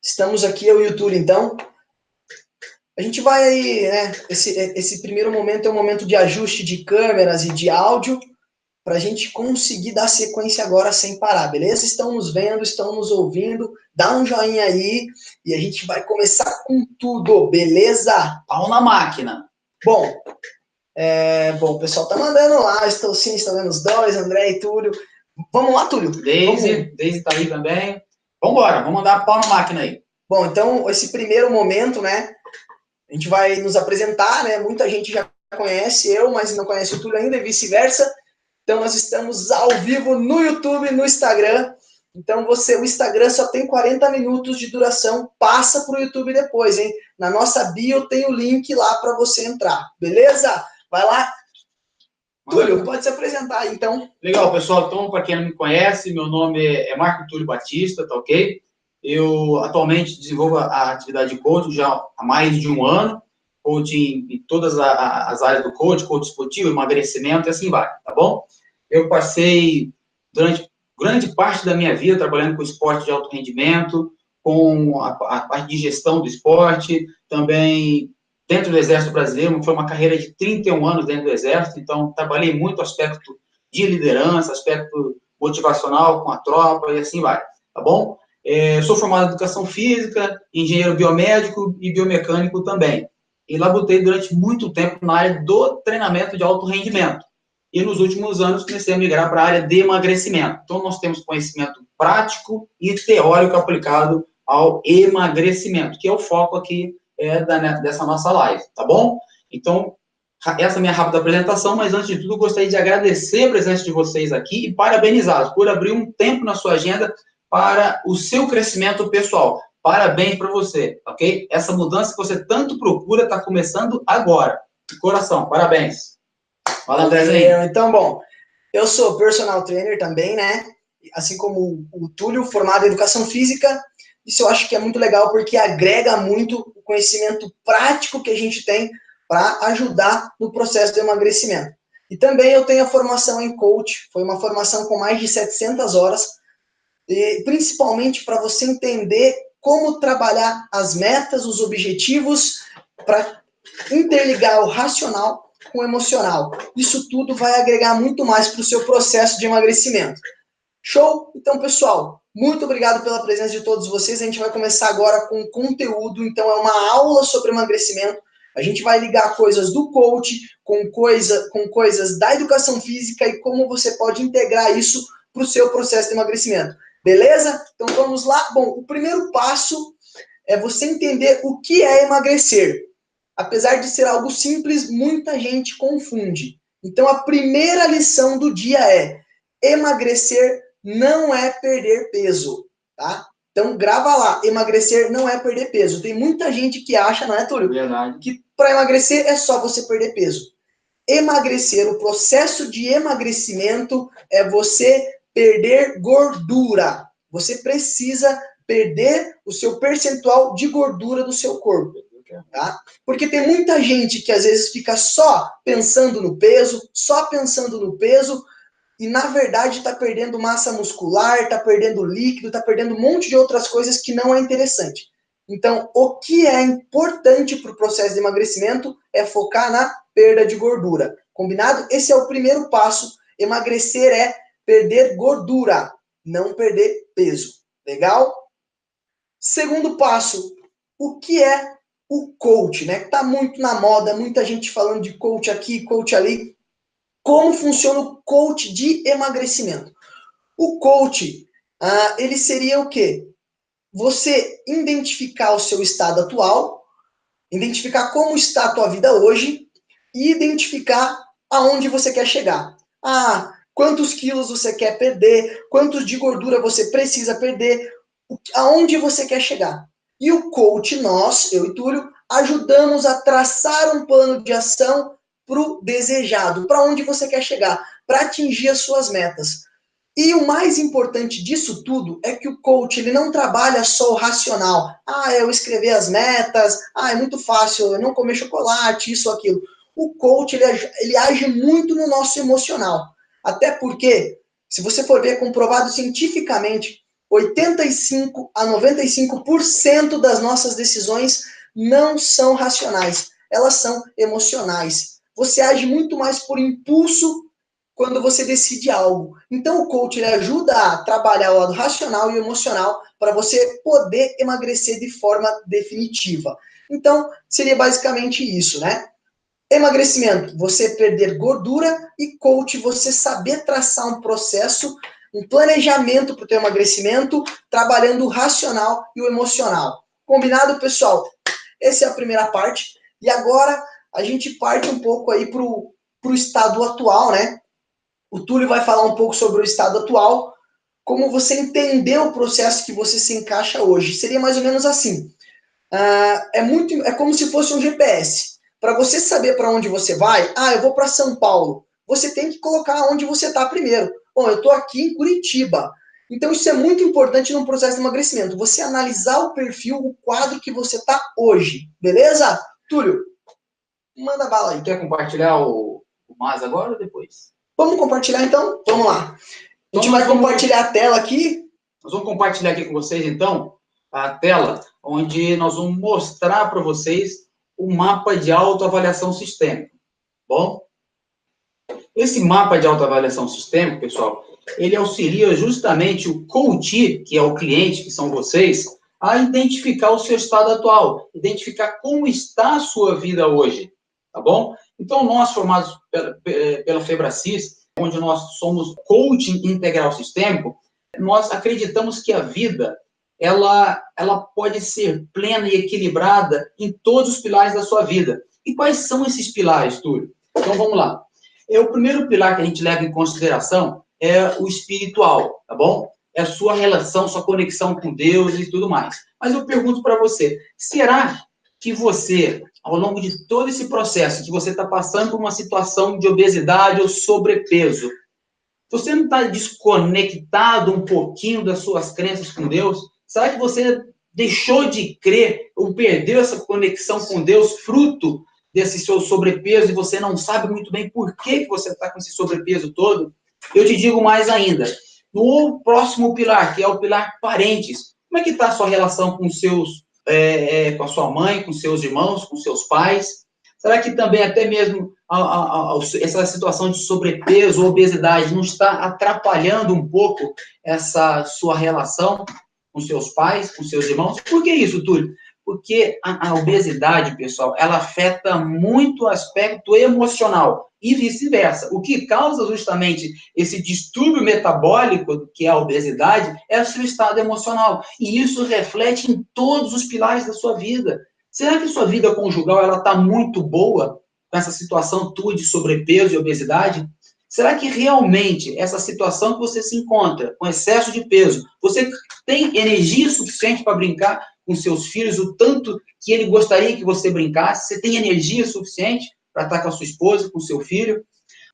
Estamos aqui, eu e o Túlio, então. A gente vai, né, esse primeiro momento é um momento de ajuste de câmeras e de áudio, para a gente conseguir dar sequência agora sem parar, beleza? Estão nos vendo, estão nos ouvindo, dá um joinha aí, e a gente vai começar com tudo, beleza? Pau na máquina. Bom, o pessoal tá mandando lá, estou vendo os dois, André e Túlio. Vamos lá, Túlio? Deise tá aí também. Vambora, vamos mandar pau na máquina aí. Bom, então, esse primeiro momento, né, a gente vai nos apresentar, né, muita gente já conhece eu, mas não conhece o Túlio ainda, e vice-versa. Então, nós estamos ao vivo no YouTube, no Instagram. Então, o Instagram só tem 40 minutos de duração, passa para o YouTube depois, hein? Na nossa bio tem o link lá para você entrar, beleza? Vai lá. Túlio, pode se apresentar aí, então. Legal, pessoal. Então, para quem não me conhece, meu nome é Marco Túlio Batista, tá ok? Eu atualmente desenvolvo a atividade de coaching já há mais de um ano, coaching em todas as áreas do coaching esportivo, emagrecimento e assim vai, tá bom? Eu passei durante grande parte da minha vida trabalhando com esporte de alto rendimento, com a parte de gestão do esporte, também dentro do Exército Brasileiro. Foi uma carreira de 31 anos dentro do Exército, então trabalhei muito aspecto de liderança, aspecto motivacional com a tropa e assim vai, tá bom? Sou formado em Educação Física, engenheiro biomédico e biomecânico também. E labutei durante muito tempo na área do treinamento de alto rendimento. E nos últimos anos comecei a migrar para a área de emagrecimento. Então, nós temos conhecimento prático e teórico aplicado ao emagrecimento, que é o foco aqui dessa nossa live, tá bom? Então, essa é a minha rápida apresentação, mas antes de tudo, eu gostaria de agradecer a presença de vocês aqui e parabenizá-los por abrir um tempo na sua agenda para o seu crescimento pessoal. Parabéns para você, ok? Essa mudança que você tanto procura está começando agora. De coração, parabéns. Fala, Andrezinho. Então, bom, eu sou personal trainer também, né? Assim como o Túlio, formado em Educação Física. Isso eu acho que é muito legal, porque agrega muito o conhecimento prático que a gente tem para ajudar no processo de emagrecimento. E também eu tenho a formação em coach, foi uma formação com mais de 700 horas, e principalmente para você entender como trabalhar as metas, os objetivos, para interligar o racional com o emocional. Isso tudo vai agregar muito mais para o seu processo de emagrecimento. Show? Então, pessoal, muito obrigado pela presença de todos vocês. A gente vai começar agora com conteúdo. Então, é uma aula sobre emagrecimento. A gente vai ligar coisas do coach com coisas da educação física e como você pode integrar isso para o seu processo de emagrecimento. Beleza? Então, vamos lá. Bom, o primeiro passo é você entender o que é emagrecer. Apesar de ser algo simples, muita gente confunde. Então, a primeira lição do dia é: emagrecer não é perder peso, tá? Então, grava lá, emagrecer não é perder peso. Tem muita gente que acha, não é, Túlio? Verdade. Que para emagrecer é só você perder peso. Emagrecer, o processo de emagrecimento é você perder gordura. Você precisa perder o seu percentual de gordura do seu corpo. Tá? Porque tem muita gente que às vezes fica só pensando no peso, e na verdade está perdendo massa muscular, está perdendo líquido, está perdendo um monte de outras coisas que não é interessante. Então, o que é importante para o processo de emagrecimento é focar na perda de gordura. Combinado? Esse é o primeiro passo. Emagrecer é perder gordura, não perder peso. Legal? Segundo passo, o que é o coach, né? Que tá muito na moda, muita gente falando de coach aqui, coach ali. Como funciona o coach de emagrecimento? O coach, ele seria o quê? Você identificar o seu estado atual, identificar como está a tua vida hoje e identificar aonde você quer chegar. Quantos quilos você quer perder, quantos de gordura você precisa perder, aonde você quer chegar. E o coach, nós, eu e Túlio, ajudamos a traçar um plano de ação para o desejado, para onde você quer chegar, para atingir as suas metas. E o mais importante disso tudo é que o coach ele não trabalha só o racional. Eu escrever as metas, é muito fácil, eu não comer chocolate, isso, aquilo. O coach ele age muito no nosso emocional. Até porque, se você for ver comprovado cientificamente, 85 a 95% das nossas decisões não são racionais, elas são emocionais. Você age muito mais por impulso quando você decide algo. Então, o coach ele ajuda a trabalhar o lado racional e emocional para você poder emagrecer de forma definitiva. Então, seria basicamente isso, né? Emagrecimento, você perder gordura, e coach, você saber traçar um processo, um planejamento para o teu emagrecimento, trabalhando o racional e o emocional. Combinado, pessoal? Essa é a primeira parte. E agora a gente parte um pouco aí para o estado atual, né? O Túlio vai falar um pouco sobre o estado atual, como você entender o processo que você se encaixa hoje. Seria mais ou menos assim. É como se fosse um GPS. Para você saber para onde você vai, eu vou para São Paulo. Você tem que colocar onde você está primeiro. Bom, eu estou aqui em Curitiba. Então, isso é muito importante no processo de emagrecimento. Você analisar o perfil, o quadro que você está hoje. Beleza? Túlio, manda bala aí. Quer compartilhar o MAS agora ou depois? Vamos compartilhar então? Vamos lá. A gente vai compartilhar a tela aqui. Nós vamos compartilhar aqui com vocês, então, a tela, onde nós vamos mostrar para vocês o mapa de autoavaliação sistêmica. Bom? Esse mapa de autoavaliação sistêmica, pessoal, ele auxilia justamente o coach, que é o cliente, que são vocês, a identificar o seu estado atual, identificar como está a sua vida hoje, tá bom? Então, nós, formados pela Febracis, onde nós somos coaching integral sistêmico, nós acreditamos que a vida, ela pode ser plena e equilibrada em todos os pilares da sua vida. E quais são esses pilares, Túlio? Então, vamos lá. O primeiro pilar que a gente leva em consideração é o espiritual, tá bom? É a sua relação, sua conexão com Deus e tudo mais. Mas eu pergunto para você, será que você, ao longo de todo esse processo, que você está passando por uma situação de obesidade ou sobrepeso, você não está desconectado um pouquinho das suas crenças com Deus? Será que você deixou de crer ou perdeu essa conexão com Deus, fruto desse seu sobrepeso, e você não sabe muito bem por que você está com esse sobrepeso todo? Eu te digo mais ainda. No próximo pilar, que é o pilar parentes, como é que está a sua relação com com a sua mãe, com seus irmãos, com seus pais? Será que também até mesmo essa situação de sobrepeso ou obesidade não está atrapalhando um pouco essa sua relação com seus pais, com seus irmãos? Por que isso, Túlio? Porque a obesidade, pessoal, ela afeta muito o aspecto emocional e vice-versa. O que causa justamente esse distúrbio metabólico, que é a obesidade, é o seu estado emocional. E isso reflete em todos os pilares da sua vida. Será que sua vida conjugal ela está muito boa com essa situação tua de sobrepeso e obesidade? Será que realmente essa situação que você se encontra, com excesso de peso, você tem energia suficiente para brincar com seus filhos, o tanto que ele gostaria que você brincasse? Você tem energia suficiente para estar com a sua esposa, com o seu filho?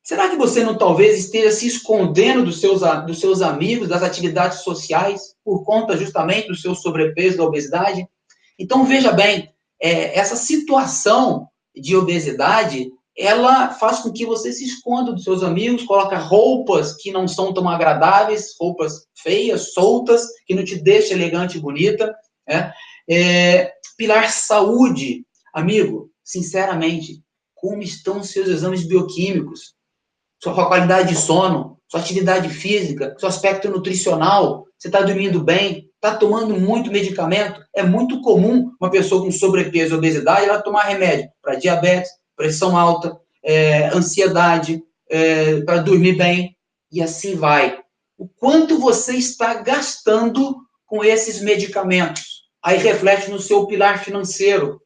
Será que você não talvez esteja se escondendo dos seus amigos, das atividades sociais, por conta justamente do seu sobrepeso, da obesidade? Então, veja bem, essa situação de obesidade, ela faz com que você se esconda dos seus amigos, coloca roupas que não são tão agradáveis, roupas feias, soltas, que não te deixam elegante e bonita, né? Pilar saúde. Amigo, sinceramente, como estão os seus exames bioquímicos? Sua qualidade de sono, sua atividade física, seu aspecto nutricional? Você está dormindo bem? Está tomando muito medicamento? É muito comum uma pessoa com sobrepeso e obesidade ela tomar remédio para diabetes, pressão alta, ansiedade, para dormir bem, e assim vai. O quanto você está gastando com esses medicamentos? Aí reflete no seu pilar financeiro.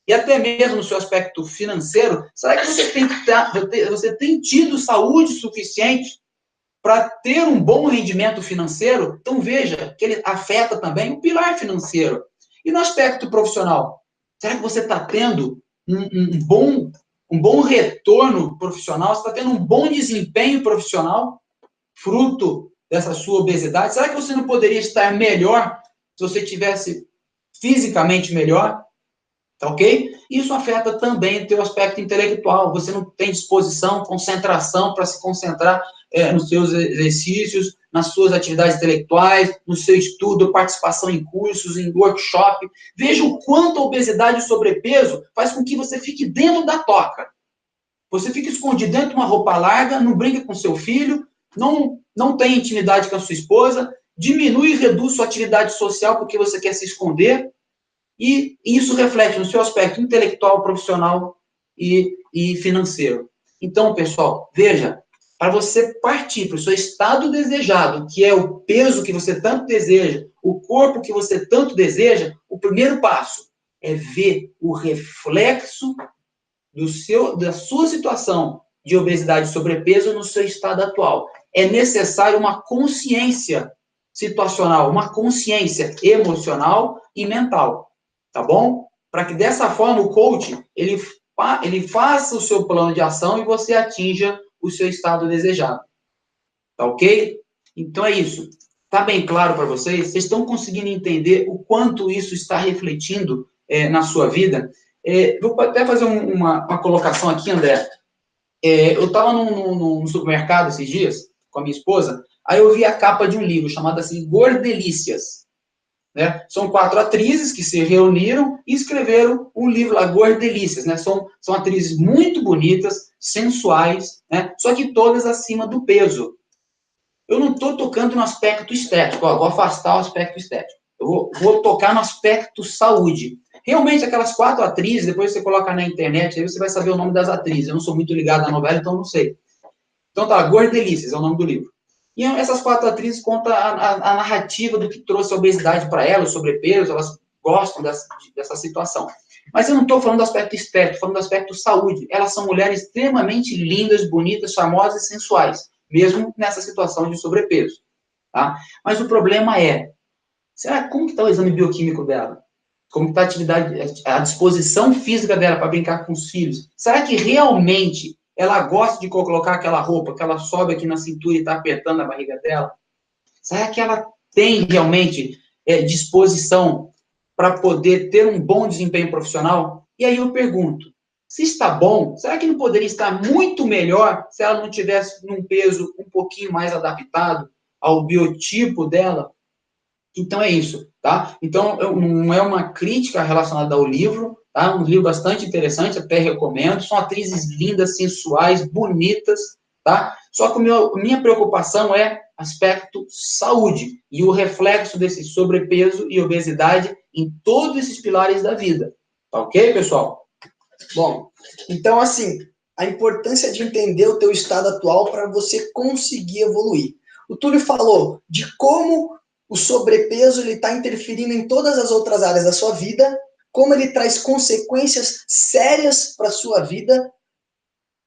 E até mesmo no seu aspecto financeiro, será que você tem tido saúde suficiente para ter um bom rendimento financeiro? Então, veja que ele afeta também o pilar financeiro. E no aspecto profissional, será que você está tendo um bom retorno profissional? Você está tendo um bom desempenho profissional, fruto dessa sua obesidade? Será que você não poderia estar melhor se você tivesse fisicamente melhor? Tá ok? Isso afeta também o teu aspecto intelectual. Você não tem disposição, concentração para se concentrar nos seus exercícios, nas suas atividades intelectuais, no seu estudo, participação em cursos, em workshop. Veja o quanto a obesidade e o sobrepeso faz com que você fique dentro da toca. Você fica escondido dentro de uma roupa larga, não brinca com seu filho, não tem intimidade com a sua esposa, diminui e reduz sua atividade social porque você quer se esconder, e isso reflete no seu aspecto intelectual, profissional e financeiro. Então, pessoal, veja, para você partir para o seu estado desejado, que é o peso que você tanto deseja, o corpo que você tanto deseja, o primeiro passo é ver o reflexo da sua situação de obesidade e sobrepeso no seu estado atual. É necessário uma consciência situacional, uma consciência emocional e mental, tá bom? Para que dessa forma o coach, ele faça o seu plano de ação e você atinja o seu estado desejado. Tá ok? Então é isso. Tá bem claro para vocês? Vocês estão conseguindo entender o quanto isso está refletindo na sua vida? Vou até fazer uma colocação aqui, André. Eu estava num supermercado esses dias, com a minha esposa, aí eu vi a capa de um livro chamado assim, Gordelícias. Né? São 4 atrizes que se reuniram e escreveram um livro lá, Gordelícias. Né? São atrizes muito bonitas, sensuais, né? Só que todas acima do peso. Eu não estou tocando no aspecto estético, vou afastar o aspecto estético. Eu vou tocar no aspecto saúde. Realmente, aquelas 4 atrizes, depois você coloca na internet, aí você vai saber o nome das atrizes. Eu não sou muito ligado à novela, então não sei. Então tá, Gordelícias é o nome do livro. E essas 4 atrizes contam a narrativa do que trouxe a obesidade para elas, o sobrepeso, elas gostam dessa situação. Mas eu não estou falando do aspecto estético, estou falando do aspecto saúde. Elas são mulheres extremamente lindas, bonitas, charmosas e sensuais, mesmo nessa situação de sobrepeso. Tá? Mas o problema é, como que está o exame bioquímico dela? Como está a atividade, a disposição física dela para brincar com os filhos? Será que realmente ela gosta de colocar aquela roupa que ela sobe aqui na cintura e está apertando a barriga dela? Será que ela tem realmente disposição para poder ter um bom desempenho profissional? E aí eu pergunto, se está bom, será que não poderia estar muito melhor se ela não tivesse num peso um pouquinho mais adaptado ao biotipo dela? Então é isso, tá? Então não é uma crítica relacionada ao livro, tá? Um livro bastante interessante, até recomendo. São atrizes lindas, sensuais, bonitas, tá? Só que minha preocupação é aspecto saúde e o reflexo desse sobrepeso e obesidade em todos esses pilares da vida. Tá ok, pessoal? Bom, então assim, a importância de entender o teu estado atual para você conseguir evoluir. O Túlio falou de como o sobrepeso está interferindo em todas as outras áreas da sua vida, como ele traz consequências sérias para a sua vida,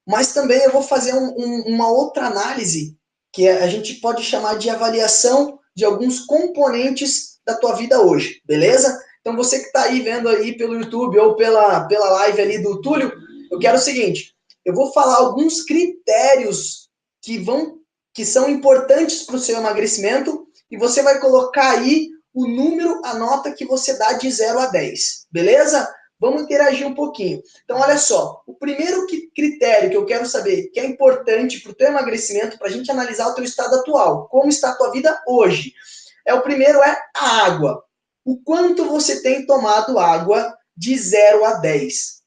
mas também eu vou fazer uma outra análise, que a gente pode chamar de avaliação de alguns componentes da tua vida hoje, beleza? Então você que está aí vendo aí pelo YouTube ou pela live ali do Túlio, eu quero o seguinte, eu vou falar alguns critérios que são importantes para o seu emagrecimento, e você vai colocar aí o número, a nota que você dá de 0 a 10, beleza? Vamos interagir um pouquinho. Então, olha só, o primeiro critério que eu quero saber, que é importante para o teu emagrecimento, para a gente analisar o teu estado atual, como está a tua vida hoje, o primeiro é a água. O quanto você tem tomado água de 0 a 10?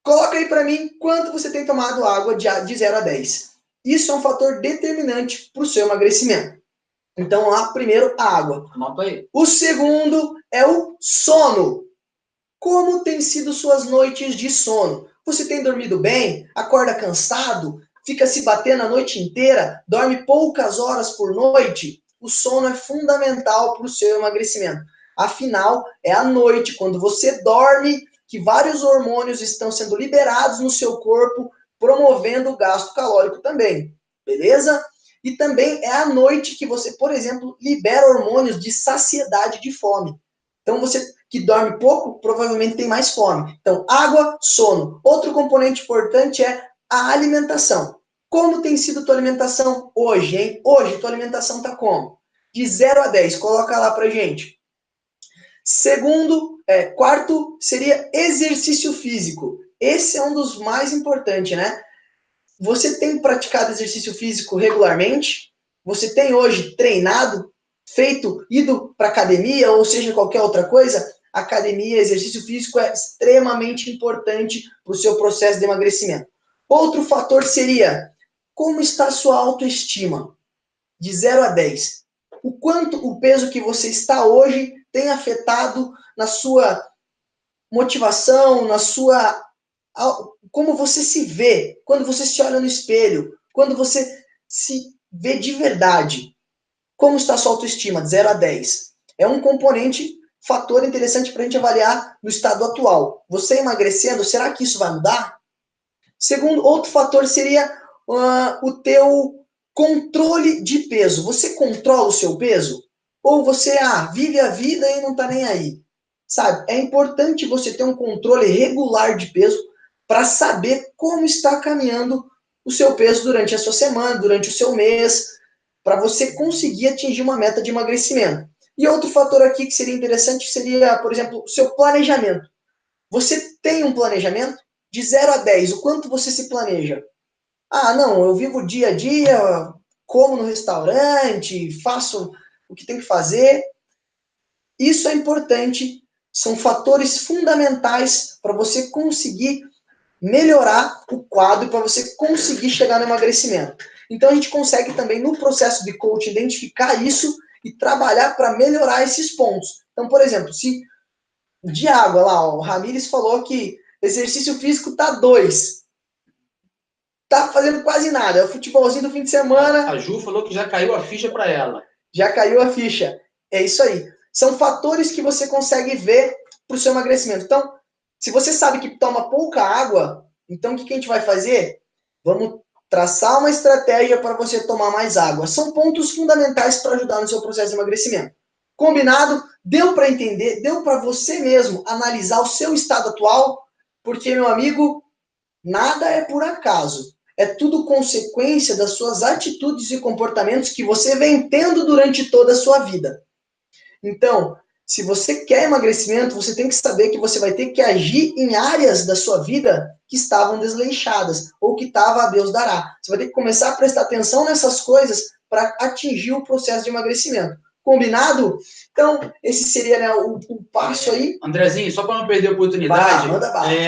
Coloca aí para mim quanto você tem tomado água de 0 a 10. Isso é um fator determinante para o seu emagrecimento. Então, lá, primeiro, a água. Anota aí. O segundo é o sono. Como tem sido suas noites de sono? Você tem dormido bem? Acorda cansado? Fica se batendo a noite inteira? Dorme poucas horas por noite? O sono é fundamental para o seu emagrecimento. Afinal, é à noite, quando você dorme, que vários hormônios estão sendo liberados no seu corpo, promovendo o gasto calórico também. Beleza? E também é à noite que você, por exemplo, libera hormônios de saciedade, de fome. Então, você que dorme pouco, provavelmente tem mais fome. Então, água, sono. Outro componente importante é a alimentação. Como tem sido tua alimentação hoje, hein? Hoje, tua alimentação tá como? De 0 a 10, coloca lá pra gente. Quarto seria exercício físico. Esse é um dos mais importantes, né? Você tem praticado exercício físico regularmente? você tem hoje treinado, feito, ido para academia, ou seja, qualquer outra coisa, academia, exercício físico é extremamente importante para o seu processo de emagrecimento. Outro fator seria, como está a sua autoestima? De 0 a 10. O quanto o peso que você está hoje tem afetado na sua motivação, na sua... como você se vê, quando você se olha no espelho, quando você se vê de verdade. Como está a sua autoestima, de 0 a 10? É um componente, fator interessante para a gente avaliar no estado atual. Você emagrecendo, será que isso vai mudar? Segundo, outro fator seria o teu controle de peso. Você controla o seu peso? Ou você vive a vida e não está nem aí? Sabe, é importante você ter um controle regular de peso para saber como está caminhando o seu peso durante a sua semana, durante o seu mês, para você conseguir atingir uma meta de emagrecimento. E outro fator aqui que seria interessante seria, por exemplo, o seu planejamento. Você tem um planejamento? De 0 a 10, o quanto você se planeja? Não, eu vivo dia a dia, como no restaurante, faço o que tem que fazer. Isso é importante, são fatores fundamentais para você conseguir melhorar o quadro, para você conseguir chegar no emagrecimento. Então a gente consegue também, no processo de coaching, identificar isso e trabalhar para melhorar esses pontos. Então, por exemplo, se de água lá, o Ramires falou que exercício físico tá 2. Tá fazendo quase nada. É o futebolzinho do fim de semana. A Ju falou que já caiu a ficha para ela. Já caiu a ficha. É isso aí. São fatores que você consegue ver para o seu emagrecimento. Então, se você sabe que toma pouca água, então o que a gente vai fazer? Vamos traçar uma estratégia para você tomar mais água. São pontos fundamentais para ajudar no seu processo de emagrecimento. Combinado? Deu para entender? Deu para você mesmo analisar o seu estado atual? Porque, meu amigo, nada é por acaso. É tudo consequência das suas atitudes e comportamentos que você vem tendo durante toda a sua vida. Então, se você quer emagrecimento, você tem que saber que você vai ter que agir em áreas da sua vida que estavam desleixadas, ou que estava a Deus dará. Você vai ter que começar a prestar atenção nessas coisas para atingir o processo de emagrecimento. Combinado? Então, esse seria, né, o passo aí. Andrezinho, só para não perder a oportunidade,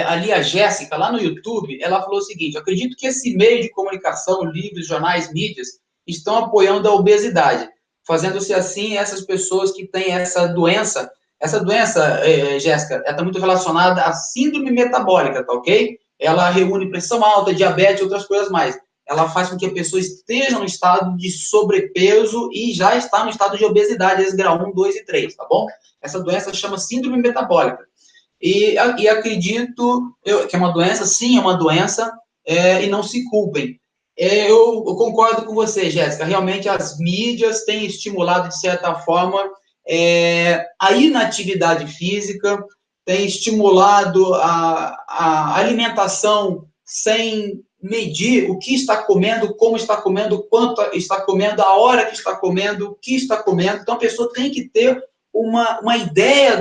ali a Jéssica, lá no YouTube, ela falou o seguinte: acredito que esse meio de comunicação, livros, jornais, mídias, estão apoiando a obesidade, fazendo-se assim essas pessoas que têm essa doença, Jéssica, ela está muito relacionada à síndrome metabólica, tá ok? Ela reúne pressão alta, diabetes e outras coisas mais. Ela faz com que a pessoa esteja no estado de sobrepeso e já está no estado de obesidade, esse grau 1, 2 e 3, tá bom? Essa doença chama síndrome metabólica. E acredito que é uma doença, sim, é uma doença, e não se culpem. Eu concordo com você, Jéssica, realmente as mídias têm estimulado, de certa forma, a inatividade física, têm estimulado a alimentação sem medir o que está comendo, como está comendo, quanto está comendo, a hora que está comendo, o que está comendo. Então, a pessoa tem que ter uma ideia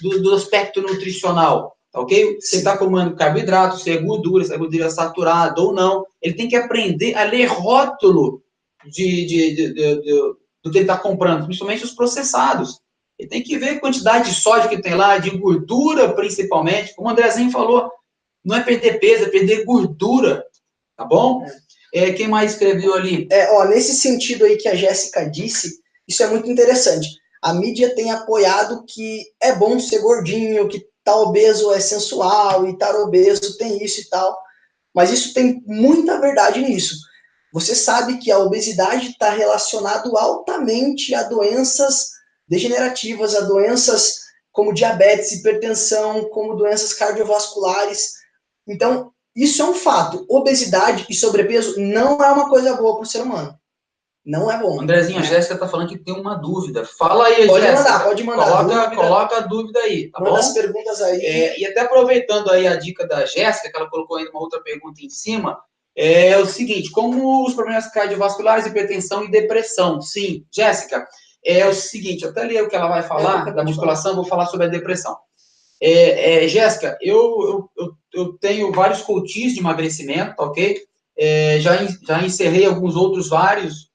do aspecto nutricional, tá ok? Se está comendo carboidrato, se é gordura saturada ou não. Ele tem que aprender a ler rótulo do que ele está comprando, principalmente os processados. Ele tem que ver a quantidade de sódio que tem lá, de gordura principalmente. Como o Andrezinho falou, não é perder peso, é perder gordura, tá bom? Quem mais escreveu ali? Nesse sentido aí que a Jéssica disse, isso é muito interessante. A mídia tem apoiado que é bom ser gordinho, que tá obeso é sensual, e estar obeso tem isso e tal. Mas isso tem muita verdade nisso. Você sabe que a obesidade está relacionada altamente a doenças degenerativas, a doenças como diabetes, hipertensão, como doenças cardiovasculares. Então, isso é um fato. Obesidade e sobrepeso não é uma coisa boa para o ser humano. Não é bom. Andrezinho, a Jéssica está falando que tem uma dúvida. Fala aí, Jéssica. Pode mandar. Coloca a dúvida aí, tá bom? Manda as perguntas aí. E até aproveitando aí a dica da Jéssica, que ela colocou ainda uma outra pergunta em cima, é o seguinte: como os problemas cardiovasculares, hipertensão e depressão? Sim, Jéssica, é o seguinte, eu até li o que ela vai falar da musculação, vou falar sobre a depressão. Jéssica, eu tenho vários coaches de emagrecimento, ok? Já encerrei alguns outros vários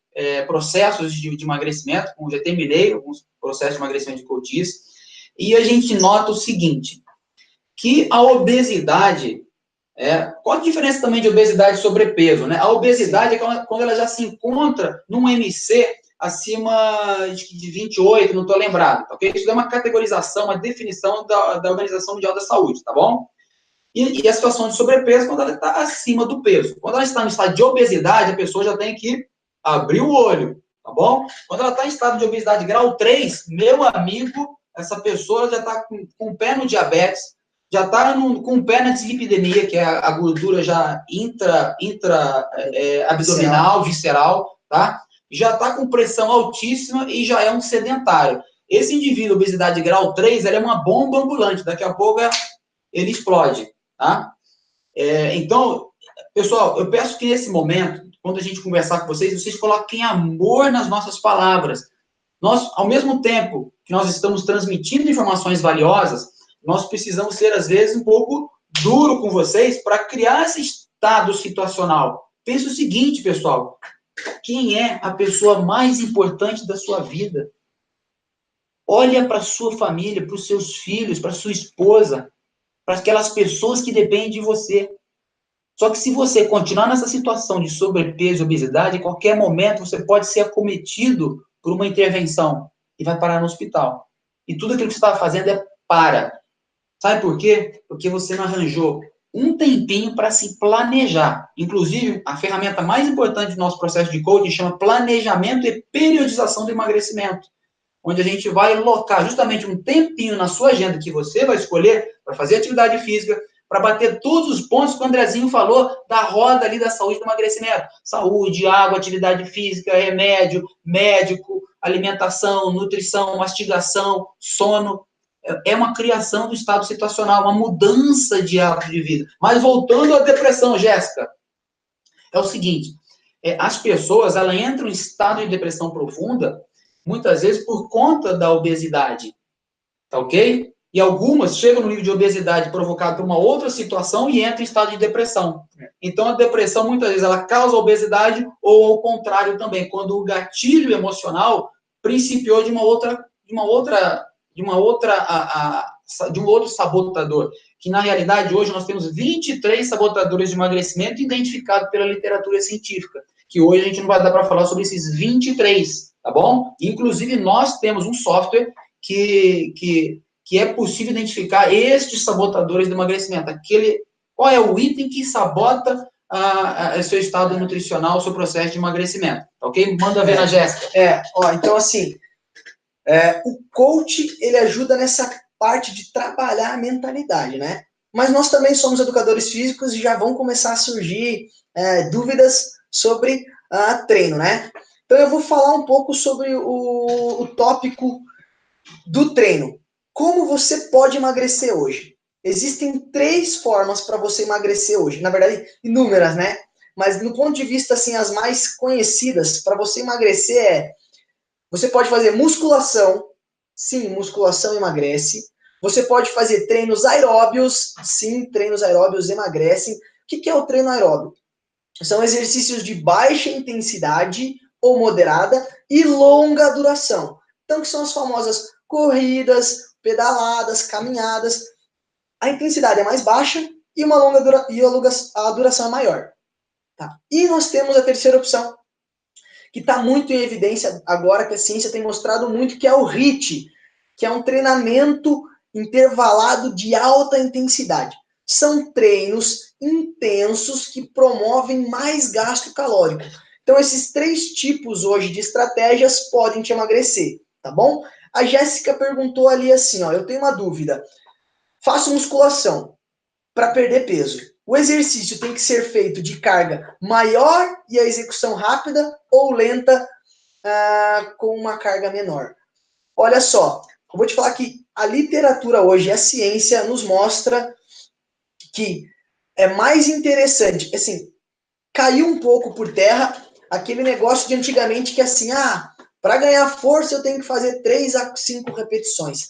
processos de emagrecimento, como já terminei alguns processos de emagrecimento de coaches, e a gente nota o seguinte, que a obesidade, qual a diferença também de obesidade e sobrepeso, né? A obesidade é quando ela já se encontra num MC acima de 28, não estou lembrado, ok? Isso é uma categorização, uma definição da Organização Mundial da Saúde, tá bom? E a situação de sobrepeso quando ela está acima do peso. Quando ela está no estado de obesidade, a pessoa já tem que abrir o olho, tá bom? Quando ela está em estado de obesidade grau 3, meu amigo, essa pessoa já está com o pé no diabetes, já está com o pé na dislipidemia, que é a gordura já abdominal, visceral, tá? Já está com pressão altíssima e já é um sedentário. Esse indivíduo, obesidade grau 3, ele é uma bomba ambulante, daqui a pouco ele explode, tá? Então, pessoal, eu peço que nesse momento, quando a gente conversar com vocês coloquem amor nas nossas palavras. Nós, ao mesmo tempo que nós estamos transmitindo informações valiosas, nós precisamos ser, às vezes, um pouco duro com vocês para criar esse estado situacional. Pense o seguinte, pessoal, quem é a pessoa mais importante da sua vida? Olha para a sua família, para os seus filhos, para a sua esposa, para aquelas pessoas que dependem de você. Só que se você continuar nessa situação de sobrepeso e obesidade, em qualquer momento você pode ser acometido por uma intervenção e vai parar no hospital. E tudo aquilo que você estava fazendo para. Sabe por quê? Porque você não arranjou um tempinho para se planejar. Inclusive, a ferramenta mais importante do nosso processo de coaching chama planejamento e periodização do emagrecimento, onde a gente vai alocar justamente um tempinho na sua agenda que você vai escolher para fazer atividade física, para bater todos os pontos que o Andrezinho falou da roda ali da saúde do emagrecimento. Saúde, água, atividade física, remédio, médico, alimentação, nutrição, mastigação, sono. É uma criação do estado situacional, uma mudança de hábito de vida. Mas voltando à depressão, Jéssica, é o seguinte, as pessoas, elas entram em estado de depressão profunda, muitas vezes por conta da obesidade, tá ok? E algumas chegam no nível de obesidade provocado por uma outra situação e entram em estado de depressão. Então, a depressão, muitas vezes, ela causa obesidade ou, ao contrário também, quando o gatilho emocional principiou de um outro sabotador, que, na realidade, hoje nós temos 23 sabotadores de emagrecimento identificados pela literatura científica, que hoje a gente não vai dar para falar sobre esses 23, tá bom? Inclusive, nós temos um software que é possível identificar estes sabotadores do emagrecimento. Qual é o item que sabota o seu estado nutricional, o seu processo de emagrecimento, tá ok? Manda ver na Jéssica. Então, assim, o coach, ele ajuda nessa parte de trabalhar a mentalidade, né? Mas nós também somos educadores físicos e já vão começar a surgir dúvidas sobre treino, né? Então, eu vou falar um pouco sobre o tópico do treino. Como você pode emagrecer hoje? Existem 3 formas para você emagrecer hoje. Na verdade, inúmeras, né? Mas no ponto de vista, assim, as mais conhecidas para você emagrecer você pode fazer musculação. Sim, musculação emagrece. Você pode fazer treinos aeróbios. Sim, treinos aeróbios emagrecem. O que é o treino aeróbio? São exercícios de baixa intensidade ou moderada e longa duração. Então, que são as famosas corridas, pedaladas, caminhadas. A intensidade é mais baixa e a duração é maior. Tá? E nós temos a terceira opção, que está muito em evidência agora, que a ciência tem mostrado muito, que é o HIIT, que é um treinamento intervalado de alta intensidade. São treinos intensos que promovem mais gasto calórico. Então, esses 3 tipos hoje de estratégias podem te emagrecer, tá bom? A Jéssica perguntou ali assim, eu tenho uma dúvida. Faço musculação para perder peso. O exercício tem que ser feito de carga maior e a execução rápida ou lenta com uma carga menor? Olha só, eu vou te falar que a literatura hoje, a ciência nos mostra que é mais interessante, assim, caiu um pouco por terra aquele negócio de antigamente que assim, para ganhar força eu tenho que fazer 3 a 5 repetições.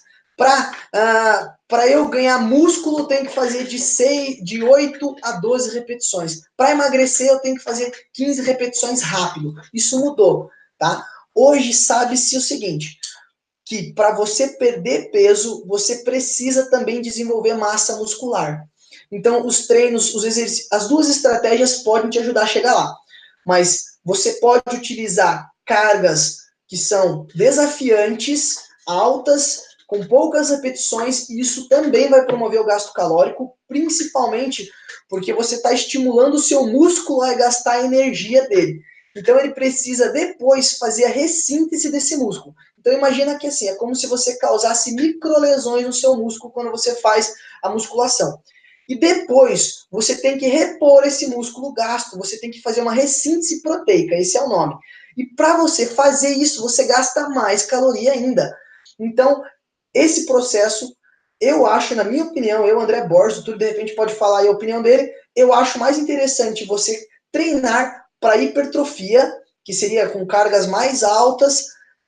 Para eu ganhar músculo, eu tenho que fazer de 8 a 12 repetições. Para emagrecer, eu tenho que fazer 15 repetições rápido. Isso mudou, tá? Hoje sabe-se o seguinte, que para você perder peso, você precisa também desenvolver massa muscular. Então, os treinos, os exercícios, as duas estratégias podem te ajudar a chegar lá. Mas você pode utilizar cargas que são desafiantes, altas, com poucas repetições, e isso também vai promover o gasto calórico, principalmente porque você está estimulando o seu músculo a gastar a energia dele. Então ele precisa depois fazer a ressíntese desse músculo. Então imagina que assim, é como se você causasse microlesões no seu músculo quando você faz a musculação. E depois você tem que repor esse músculo gasto, você tem que fazer uma ressíntese proteica, esse é o nome. E para você fazer isso, você gasta mais caloria ainda. Então, esse processo, eu acho, na minha opinião, eu, André Borges, o Túlio de repente pode falar aí a opinião dele, eu acho mais interessante você treinar para hipertrofia, que seria com cargas mais altas,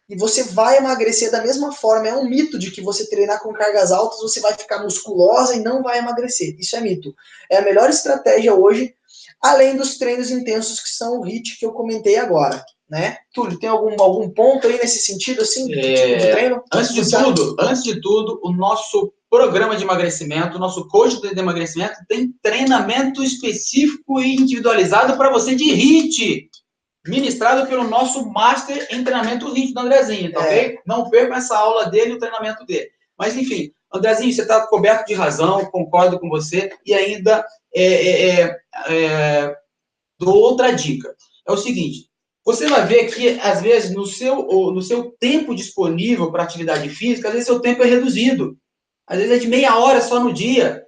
e você vai emagrecer da mesma forma. É um mito de que você treinar com cargas altas, você vai ficar musculosa e não vai emagrecer. Isso é mito. É a melhor estratégia hoje, além dos treinos intensos que são o HIIT que eu comentei agora, né? Túlio, tem algum ponto aí nesse sentido, assim, de tipo de treino? Antes de tudo, o nosso programa de emagrecimento, o nosso coach de emagrecimento tem treinamento específico e individualizado para você de HIIT, ministrado pelo nosso Master em Treinamento HIIT do Andrezinho, tá ok? Não percam essa aula dele e o treinamento dele. Mas, enfim, Andrezinho, você está coberto de razão, concordo com você, e ainda dou outra dica. É o seguinte, você vai ver que, às vezes, no seu tempo disponível para atividade física, às vezes, seu tempo é reduzido. Às vezes, é de meia hora só no dia.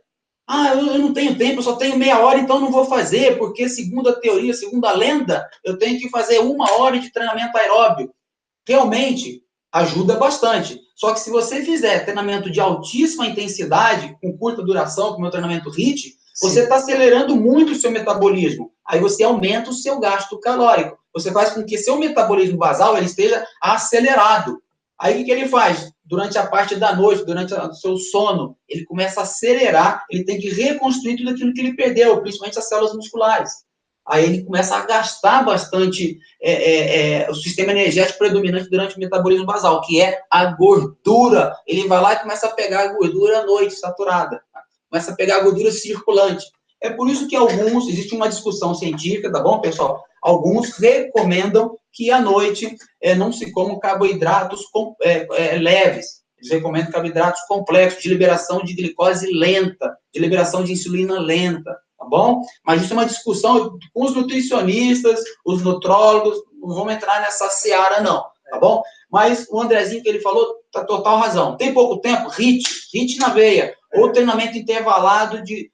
Eu não tenho tempo, eu só tenho meia hora, então não vou fazer, porque, segundo a teoria, segundo a lenda, eu tenho que fazer 1 hora de treinamento aeróbio. Realmente, ajuda bastante. Só que se você fizer treinamento de altíssima intensidade, com curta duração, como é o treinamento HIIT, você está acelerando muito o seu metabolismo. Aí você aumenta o seu gasto calórico. Você faz com que seu metabolismo basal ele esteja acelerado. Aí o que ele faz? Durante a parte da noite, durante o seu sono, ele começa a acelerar, ele tem que reconstruir tudo aquilo que ele perdeu, principalmente as células musculares. Aí ele começa a gastar bastante o sistema energético predominante durante o metabolismo basal, que é a gordura. Ele vai lá e começa a pegar a gordura à noite, saturada. Começa a pegar a gordura circulante. É por isso que existe uma discussão científica, tá bom, pessoal? Alguns recomendam que à noite não se comam carboidratos leves. Eles recomendam carboidratos complexos, de liberação de glicose lenta, de liberação de insulina lenta, tá bom? Mas isso é uma discussão com os nutricionistas, os nutrólogos, não vamos entrar nessa seara, não, tá bom? Mas o Andrezinho que ele falou, tá total razão. Tem pouco tempo? HIIT na veia. Ou treinamento intervalado de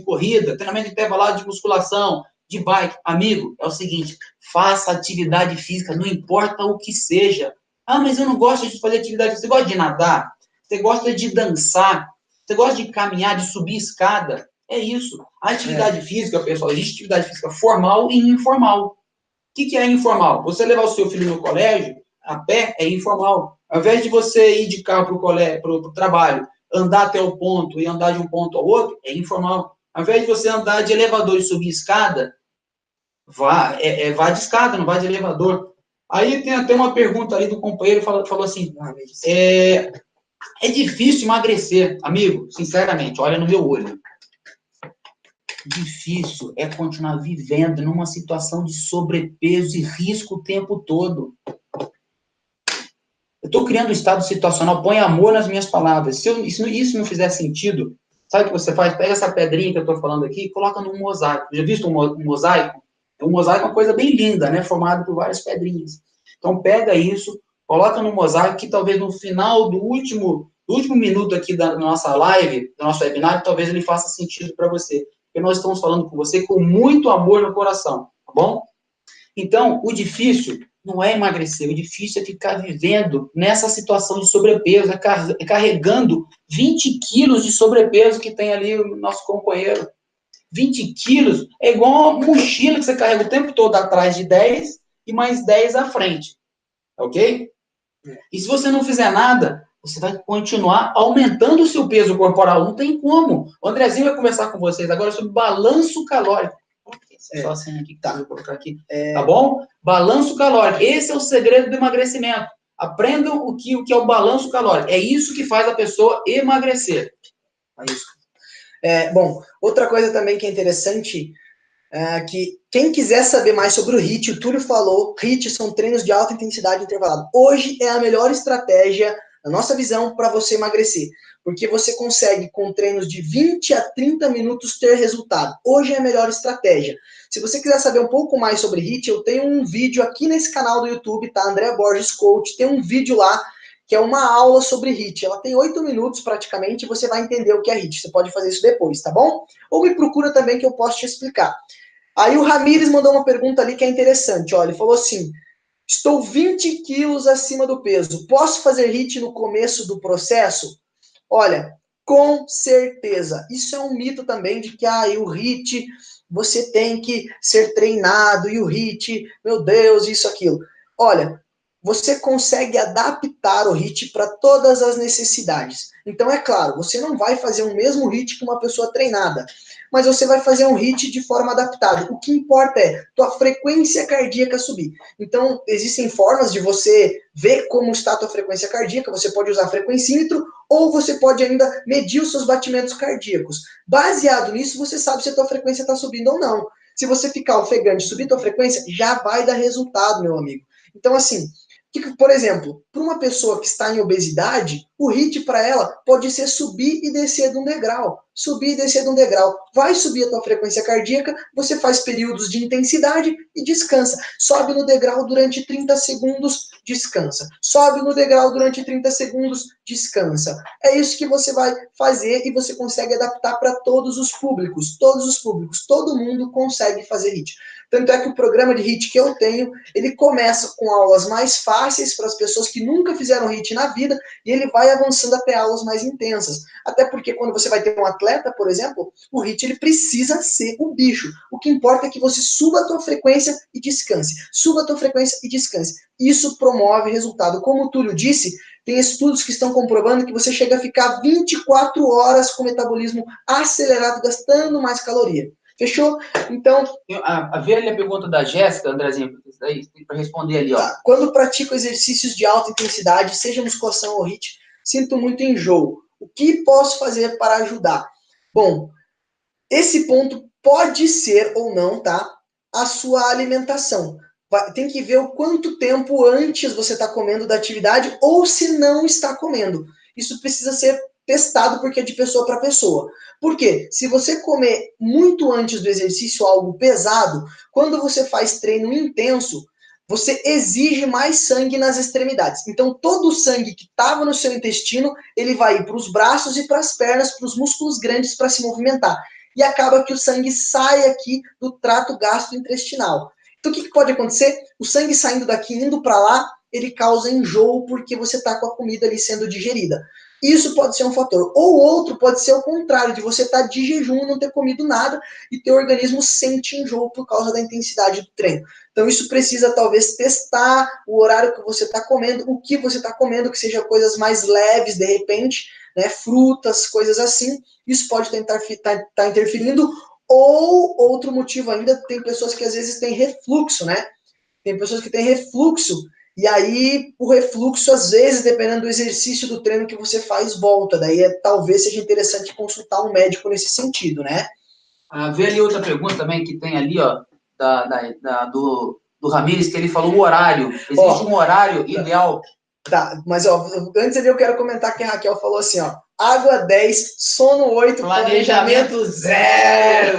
corrida, treinamento intervalado de musculação, de bike. Amigo, é o seguinte, faça atividade física, não importa o que seja. Mas eu não gosto de fazer atividade física. Você gosta de nadar? Você gosta de dançar? Você gosta de caminhar, de subir escada? É isso. A atividade física, pessoal, existe atividade física formal e informal. O que é informal? Você levar o seu filho no colégio, a pé, é informal. Ao invés de você ir de carro para o trabalho, andar até o ponto e andar de um ponto ao outro, é informal. Ao invés de você andar de elevador e subir escada, vá de escada, não vá de elevador. Aí tem até uma pergunta ali do companheiro, falou assim, é difícil emagrecer. Amigo, sinceramente, olha no meu olho. Difícil é continuar vivendo numa situação de sobrepeso e risco o tempo todo. Eu estou criando um estado situacional, põe amor nas minhas palavras. Se isso não fizer sentido, sabe o que você faz? Pega essa pedrinha que eu estou falando aqui e coloca num mosaico. Já visto um mosaico? Um mosaico é uma coisa bem linda, né? Formado por várias pedrinhas. Então pega isso, coloca no mosaico que talvez no final do último minuto aqui da nossa live, do nosso webinar, talvez ele faça sentido para você. Porque nós estamos falando com você com muito amor no coração, tá bom? Então, o difícil não é emagrecer, o difícil é ficar vivendo nessa situação de sobrepeso, carregando 20 quilos de sobrepeso que tem ali o nosso companheiro. 20 quilos é igual uma mochila que você carrega o tempo todo atrás de 10 e mais 10 à frente, ok? E se você não fizer nada, você vai continuar aumentando o seu peso corporal. Não tem como. O Andrezinho vai conversar com vocês agora sobre balanço calórico. Só assim aqui que tá, vou colocar aqui. Tá bom? Balanço calórico. Esse é o segredo do emagrecimento. Aprendam o que é o balanço calórico. É isso que faz a pessoa emagrecer. É isso. Bom, outra coisa também que é interessante, que quem quiser saber mais sobre o HIIT, o Túlio falou, HIIT são treinos de alta intensidade intervalado. Hoje é a melhor estratégia, na nossa visão, para você emagrecer. Porque você consegue, com treinos de 20 a 30 minutos, ter resultado. Hoje é a melhor estratégia. Se você quiser saber um pouco mais sobre HIIT, eu tenho um vídeo aqui nesse canal do YouTube, tá? André Borges Coach, tem um vídeo lá que é uma aula sobre HIIT. Ela tem 8 minutos praticamente e você vai entender o que é HIIT. Você pode fazer isso depois, tá bom? Ou me procura também que eu posso te explicar. Aí o Ramires mandou uma pergunta ali que é interessante. Ó, ele falou assim, estou 20 quilos acima do peso. Posso fazer HIIT no começo do processo? Olha, com certeza. Isso é um mito também de que o HIIT, você tem que ser treinado, e o HIIT, meu Deus, isso, aquilo. Olha, você consegue adaptar o HIIT para todas as necessidades. Então, é claro, você não vai fazer o mesmo HIIT que uma pessoa treinada, mas você vai fazer um HIIT de forma adaptada. O que importa é tua frequência cardíaca subir. Então, existem formas de você ver como está a tua frequência cardíaca. Você pode usar frequencímetro ou você pode ainda medir os seus batimentos cardíacos. Baseado nisso, você sabe se a tua frequência está subindo ou não. Se você ficar ofegante e subir tua frequência, já vai dar resultado, meu amigo. Então, assim, por exemplo, para uma pessoa que está em obesidade, o HIIT para ela pode ser subir e descer de um degrau. Subir e descer de um degrau. Vai subir a tua frequência cardíaca, você faz períodos de intensidade e descansa. Sobe no degrau durante 30 segundos, descansa. Sobe no degrau durante 30 segundos, descansa. É isso que você vai fazer e você consegue adaptar para todos os públicos. Todos os públicos. Todo mundo consegue fazer HIIT. Tanto é que o programa de HIIT que eu tenho, ele começa com aulas mais fáceis para as pessoas que nunca fizeram HIIT na vida e ele vai avançando até aulas mais intensas. Até porque quando você vai ter um atleta, por exemplo, o HIIT ele precisa ser o bicho. O que importa é que você suba a tua frequência e descanse. Suba a tua frequência e descanse. Isso promove resultado. Como o Túlio disse, tem estudos que estão comprovando que você chega a ficar 24 horas com o metabolismo acelerado, gastando mais caloria. Fechou? Então... Vê ali a pergunta da Jéssica, Andrezinho, para responder ali, ó. Tá. Quando pratico exercícios de alta intensidade, seja musculação ou HIIT, sinto muito enjoo. O que posso fazer para ajudar? Bom, esse ponto pode ser ou não, tá? A sua alimentação. Tem que ver o quanto tempo antes você está comendo da atividade ou se não está comendo. Isso precisa ser testado porque é de pessoa para pessoa. Por quê? Se você comer muito antes do exercício algo pesado, quando você faz treino intenso, você exige mais sangue nas extremidades. Então, todo o sangue que estava no seu intestino, ele vai ir para os braços e para as pernas, para os músculos grandes para se movimentar. E acaba que o sangue sai aqui do trato gastrointestinal. Então, o que pode acontecer? O sangue saindo daqui, indo para lá, ele causa enjoo porque você está com a comida ali sendo digerida. Isso pode ser um fator. Ou outro pode ser o contrário, de você estar de jejum e não ter comido nada e teu organismo sente enjoo por causa da intensidade do treino. Então isso precisa talvez testar o horário que você está comendo, o que você está comendo, que seja coisas mais leves de repente, né, frutas, coisas assim. Isso pode tentar tá interferindo. Ou outro motivo ainda, tem pessoas que às vezes têm refluxo, né? Tem pessoas que têm refluxo. E aí, o refluxo, às vezes, dependendo do exercício do treino que você faz, volta. Daí, talvez seja interessante consultar um médico nesse sentido, né? Vê ali outra pergunta também que tem ali, ó, do Ramires, que ele falou o horário. Existe um horário ideal. Tá, mas ó, antes ali eu quero comentar que a Raquel falou assim, ó, água 10, sono 8, planejamento 0.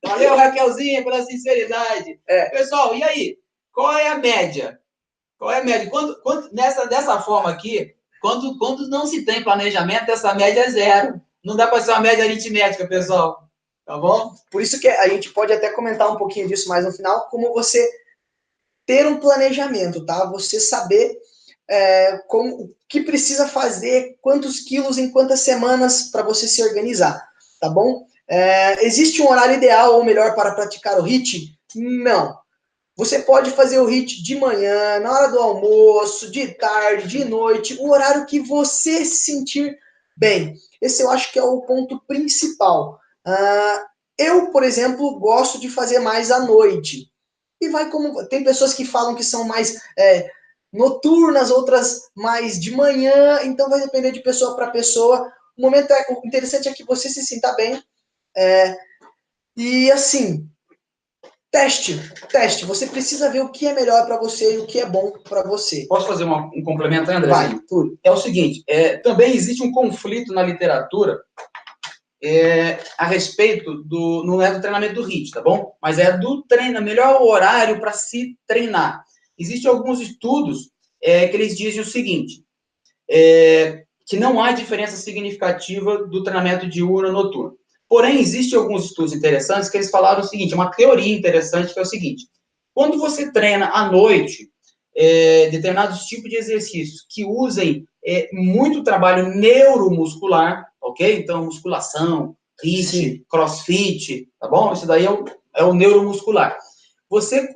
Valeu, Raquelzinha, pela sinceridade. Pessoal, e aí? Qual é a média? Qual é a média? Dessa forma aqui, quando não se tem planejamento, essa média é 0. Não dá para ser uma média aritmética, pessoal. Tá bom? Por isso que a gente pode até comentar um pouquinho disso mais no final, como você ter um planejamento, tá? Você saber o que precisa fazer, quantos quilos em quantas semanas para você se organizar, tá bom? Existe um horário ideal ou melhor para praticar o HIIT? Não. Você pode fazer o HIIT de manhã, na hora do almoço, de tarde, de noite, o horário que você se sentir bem. Esse eu acho que é o ponto principal. Eu, por exemplo, gosto de fazer mais à noite. E vai como. Tem pessoas que falam que são mais noturnas, outras mais de manhã, então vai depender de pessoa para pessoa. O interessante é que você se sinta bem. E assim, teste. Você precisa ver o que é melhor para você e o que é bom para você. Posso fazer um complemento, André? Vai, tudo. É o seguinte, também existe um conflito na literatura a respeito não é do treinamento do HIIT, tá bom? Mas é do melhor horário para se treinar. Existem alguns estudos que eles dizem o seguinte, que não há diferença significativa do treinamento diurno ou noturno. Porém, existem alguns estudos interessantes que eles falaram o seguinte, uma teoria interessante que é o seguinte, quando você treina à noite, determinados tipos de exercícios que usem muito trabalho neuromuscular, ok? Então, musculação, HIIT, crossfit, tá bom? Isso daí é o neuromuscular. Você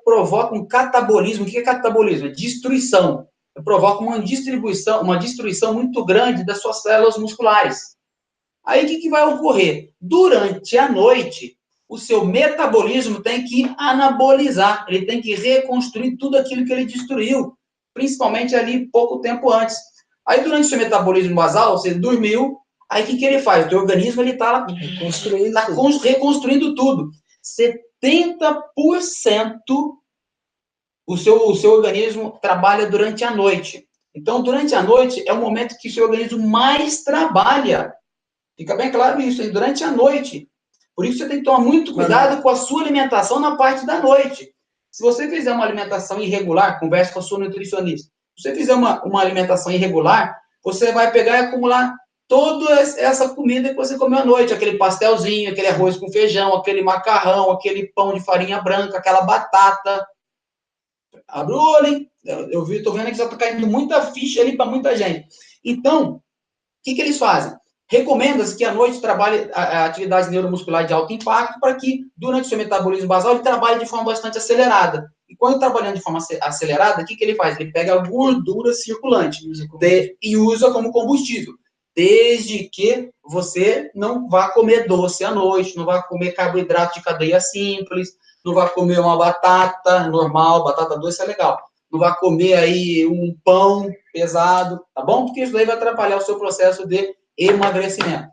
provoca um catabolismo. O que é catabolismo? É destruição. Provoca uma destruição muito grande das suas células musculares. Aí, o que vai ocorrer? Durante a noite, o seu metabolismo tem que anabolizar, ele tem que reconstruir tudo aquilo que ele destruiu, principalmente ali pouco tempo antes. Aí, durante o seu metabolismo basal, você dormiu, aí o que ele faz? O teu organismo está reconstruindo tudo. 70% o seu organismo trabalha durante a noite. Então, durante a noite é o momento que o seu organismo mais trabalha. Fica bem claro isso, hein? Durante a noite. Por isso você tem que tomar muito cuidado com a sua alimentação na parte da noite. Se você fizer uma alimentação irregular, converse com a sua nutricionista. Se você fizer uma alimentação irregular, você vai pegar e acumular toda essa comida que você comeu à noite. Aquele pastelzinho, aquele arroz com feijão, aquele macarrão, aquele pão de farinha branca, aquela batata. Abre o olho, hein? Estou vendo que já está caindo muita ficha ali para muita gente. Então, o que eles fazem? Recomenda-se que à noite trabalhe a atividade neuromuscular de alto impacto para que, durante o seu metabolismo basal, ele trabalhe de forma bastante acelerada. E quando trabalhando de forma acelerada, o que ele faz? Ele pega a gordura circulante e usa como combustível. Desde que você não vá comer doce à noite, não vá comer carboidrato de cadeia simples, não vá comer uma batata normal, batata doce é legal. Não vá comer aí um pão pesado, tá bom? Porque isso daí vai atrapalhar o seu processo de emagrecimento.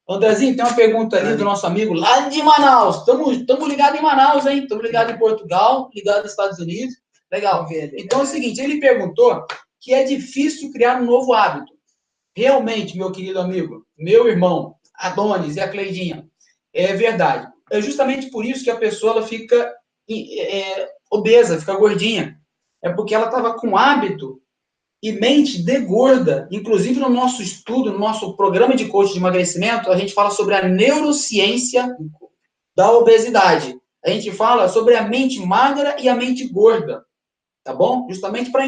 Andrezinho, tem uma pergunta ali do nosso amigo lá de Manaus. Estamos ligados em Manaus, hein? Estamos ligados em Portugal, ligados nos Estados Unidos. Legal. Então é o seguinte, ele perguntou que é difícil criar um novo hábito. Realmente, meu querido amigo, meu irmão, Adonis e a Cleidinha, é verdade. É justamente por isso que a pessoa ela fica obesa, fica gordinha. É porque ela estava com hábito e mente de gorda. Inclusive, no nosso estudo, no nosso programa de coaching de emagrecimento, a gente fala sobre a neurociência da obesidade. A gente fala sobre a mente magra e a mente gorda, tá bom? Justamente para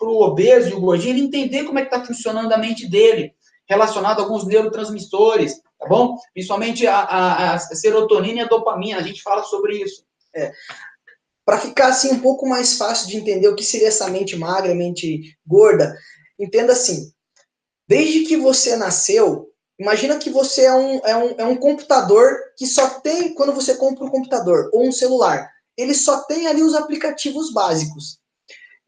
o obeso e o gordinho ele entender como é que está funcionando a mente dele, relacionado a alguns neurotransmissores, tá bom? Principalmente a serotonina e a dopamina, a gente fala sobre isso. Para ficar assim um pouco mais fácil de entender o que seria essa mente magra, mente gorda, entenda assim, desde que você nasceu, imagina que você é um computador que só tem, quando você compra um computador ou um celular, ele só tem ali os aplicativos básicos.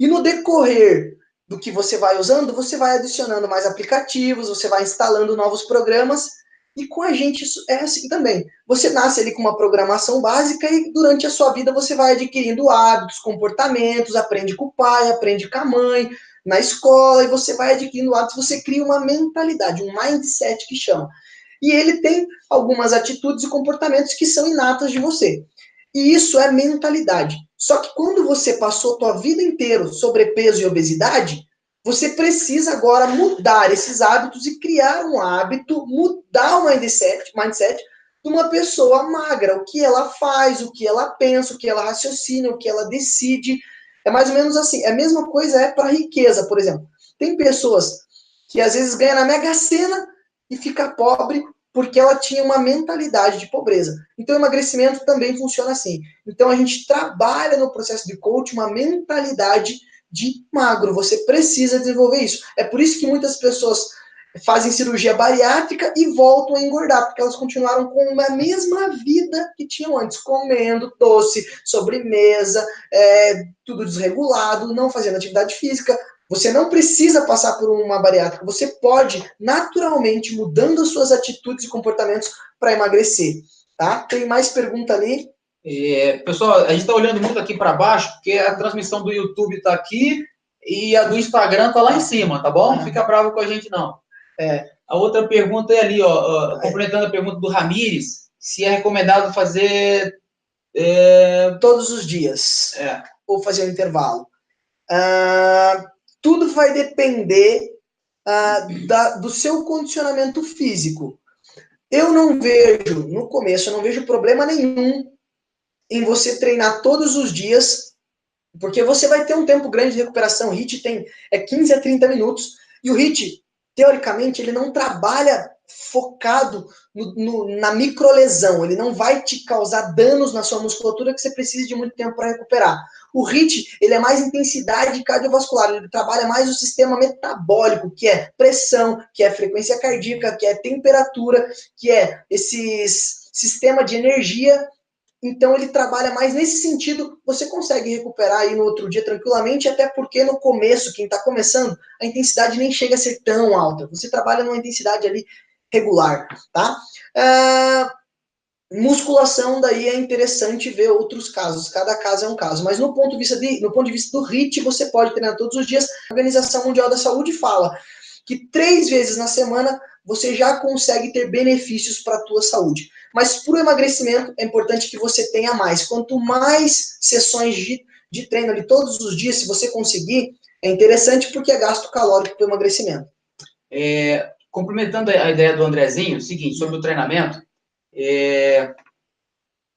E no decorrer do que você vai usando, você vai adicionando mais aplicativos, você vai instalando novos programas, e com a gente isso é assim também. Você nasce ali com uma programação básica e durante a sua vida você vai adquirindo hábitos, comportamentos, aprende com o pai, aprende com a mãe, na escola, e você vai adquirindo hábitos, você cria uma mentalidade, um mindset que chama. E ele tem algumas atitudes e comportamentos que são inatas de você. E isso é mentalidade. Só que quando você passou a tua vida inteira sobrepeso e obesidade, você precisa agora mudar esses hábitos e criar um hábito, mudar o mindset de uma pessoa magra. O que ela faz, o que ela pensa, o que ela raciocina, o que ela decide. É mais ou menos assim. A mesma coisa para a riqueza, por exemplo. Tem pessoas que às vezes ganham na Mega Sena e fica pobre porque ela tinha uma mentalidade de pobreza. Então, o emagrecimento também funciona assim. Então, a gente trabalha no processo de coaching uma mentalidade de magro. Você precisa desenvolver isso. É por isso que muitas pessoas fazem cirurgia bariátrica e voltam a engordar, porque elas continuaram com a mesma vida que tinham antes, comendo doce, sobremesa, tudo desregulado, não fazendo atividade física. Você não precisa passar por uma bariátrica, você pode, naturalmente, mudando as suas atitudes e comportamentos para emagrecer, tá? Tem mais pergunta ali? Pessoal, a gente está olhando muito aqui para baixo, porque a transmissão do YouTube está aqui e a do Instagram está lá em cima, tá bom? Não fica bravo com a gente, não. A outra pergunta é ali, complementando a pergunta do Ramires, se é recomendado fazer... Todos os dias, ou fazer um intervalo. Tudo vai depender do seu condicionamento físico. Eu não vejo, no começo, eu não vejo problema nenhum em você treinar todos os dias, porque você vai ter um tempo grande de recuperação. O HIIT tem 15 a 30 minutos, e o HIIT, teoricamente, ele não trabalha focado na microlesão, ele não vai te causar danos na sua musculatura que você precise de muito tempo para recuperar. O HIIT, ele é mais intensidade cardiovascular, ele trabalha mais o sistema metabólico, que é pressão, que é frequência cardíaca, que é temperatura, que é esse sistema de energia. Então ele trabalha mais nesse sentido, você consegue recuperar aí no outro dia tranquilamente, até porque no começo, quem está começando, a intensidade nem chega a ser tão alta. Você trabalha numa intensidade ali regular, tá? Musculação, daí é interessante ver outros casos, cada caso é um caso, mas no ponto de vista do HIIT, você pode treinar todos os dias. A Organização Mundial da Saúde fala que 3 vezes na semana você já consegue ter benefícios para a tua saúde. Mas para o emagrecimento é importante que você tenha mais. Quanto mais sessões de treino ali todos os dias, se você conseguir, é interessante porque é gasto calórico para o emagrecimento. Complementando a ideia do Andrezinho, o seguinte, sobre o treinamento,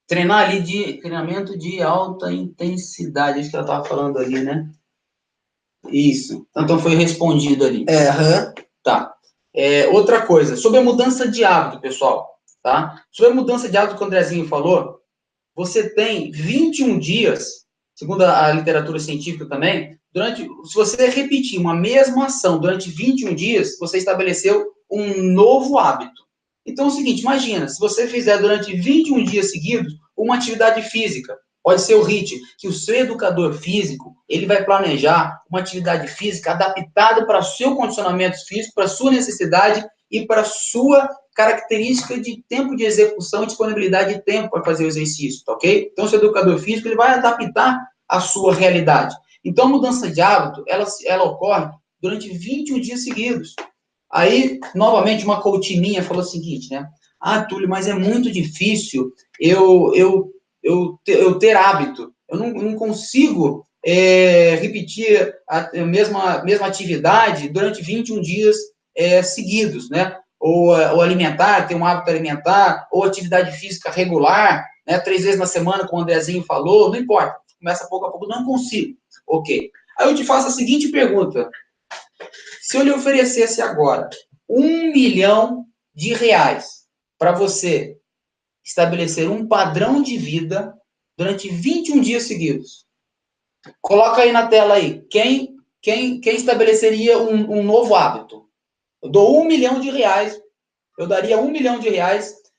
treinamento de alta intensidade, acho que ela estava falando ali, né? Isso. Então foi respondido ali. Tá. Outra coisa, sobre a mudança de hábito, pessoal, tá? Sobre a mudança de hábito que o Andrezinho falou, você tem 21 dias, segundo a literatura científica também, se você repetir uma mesma ação durante 21 dias, você estabeleceu um novo hábito. Então é o seguinte, imagina, se você fizer durante 21 dias seguidos uma atividade física, pode ser o HIIT, que o seu educador físico, ele vai planejar uma atividade física adaptada para o seu condicionamento físico, para a sua necessidade e para a sua característica de tempo de execução e disponibilidade de tempo para fazer o exercício, tá ok? Então, o seu educador físico, ele vai adaptar a sua realidade. Então, a mudança de hábito, ela ocorre durante 21 dias seguidos. Aí, novamente, uma coach minha falou o seguinte, né? Túlio, mas é muito difícil eu ter hábito. Eu não consigo repetir a mesma atividade durante 21 dias seguidos, né? Ou alimentar, ter um hábito alimentar, ou atividade física regular, né? 3 vezes na semana, como o Andrezinho falou, não importa. Começa pouco a pouco, não consigo. Ok. Aí eu te faço a seguinte pergunta. Se eu lhe oferecesse agora R$1 milhão para você estabelecer um padrão de vida durante 21 dias seguidos, coloca aí na tela aí, quem estabeleceria um novo hábito? Eu dou R$1 milhão, eu daria R$1 milhão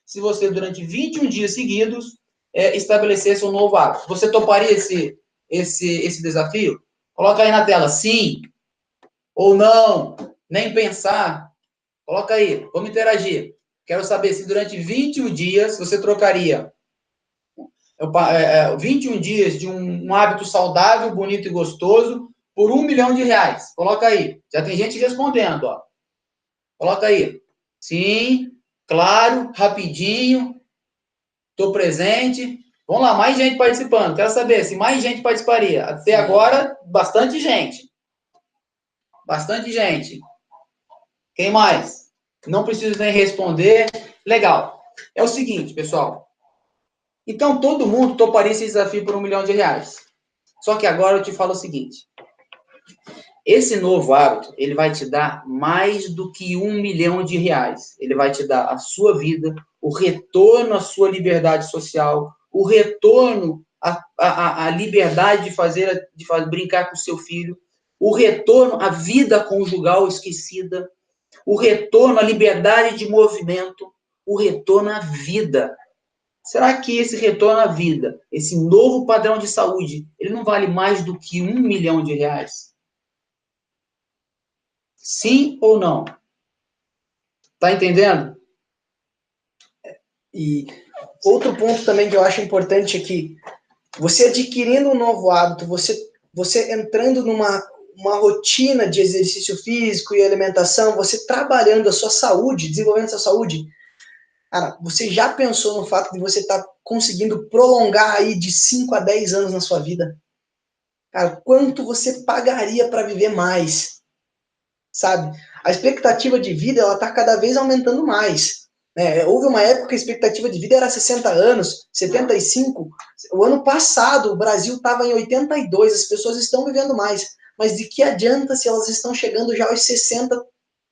se você, durante 21 dias seguidos, estabelecesse um novo hábito. Você toparia esse desafio? Coloca aí na tela, sim ou não, nem pensar. Coloca aí, vamos interagir. Quero saber se durante 21 dias você trocaria 21 dias de um hábito saudável, bonito e gostoso por R$1 milhão. Coloca aí. Já tem gente respondendo, ó. Coloca aí. Sim, claro, rapidinho. Estou presente. Vamos lá, mais gente participando. Quero saber se mais gente participaria. Até agora, bastante gente. Bastante gente. Quem mais? Não preciso nem responder. Legal. É o seguinte, pessoal. Então, todo mundo toparia esse desafio por R$1 milhão. Só que agora eu te falo o seguinte. Esse novo hábito, ele vai te dar mais do que R$ 1 milhão. Ele vai te dar a sua vida, o retorno à sua liberdade social, o retorno à liberdade de brincar com o seu filho, o retorno à vida conjugal esquecida, o retorno à liberdade de movimento, o retorno à vida. Será que esse retorno à vida, esse novo padrão de saúde, ele não vale mais do que R$ 1 milhão? Sim ou não? Tá entendendo? E outro ponto também que eu acho importante aqui, você adquirindo um novo hábito, você entrando numa rotina de exercício físico e alimentação, você trabalhando a sua saúde, desenvolvendo a sua saúde, cara, você já pensou no fato de você estar conseguindo prolongar aí de 5 a 10 anos na sua vida? Cara, quanto você pagaria para viver mais? Sabe? A expectativa de vida, ela está cada vez aumentando mais. Né? Houve uma época que a expectativa de vida era 60 anos, 75. O ano passado, o Brasil estava em 82, as pessoas estão vivendo mais. Mas de que adianta se elas estão chegando já aos 60,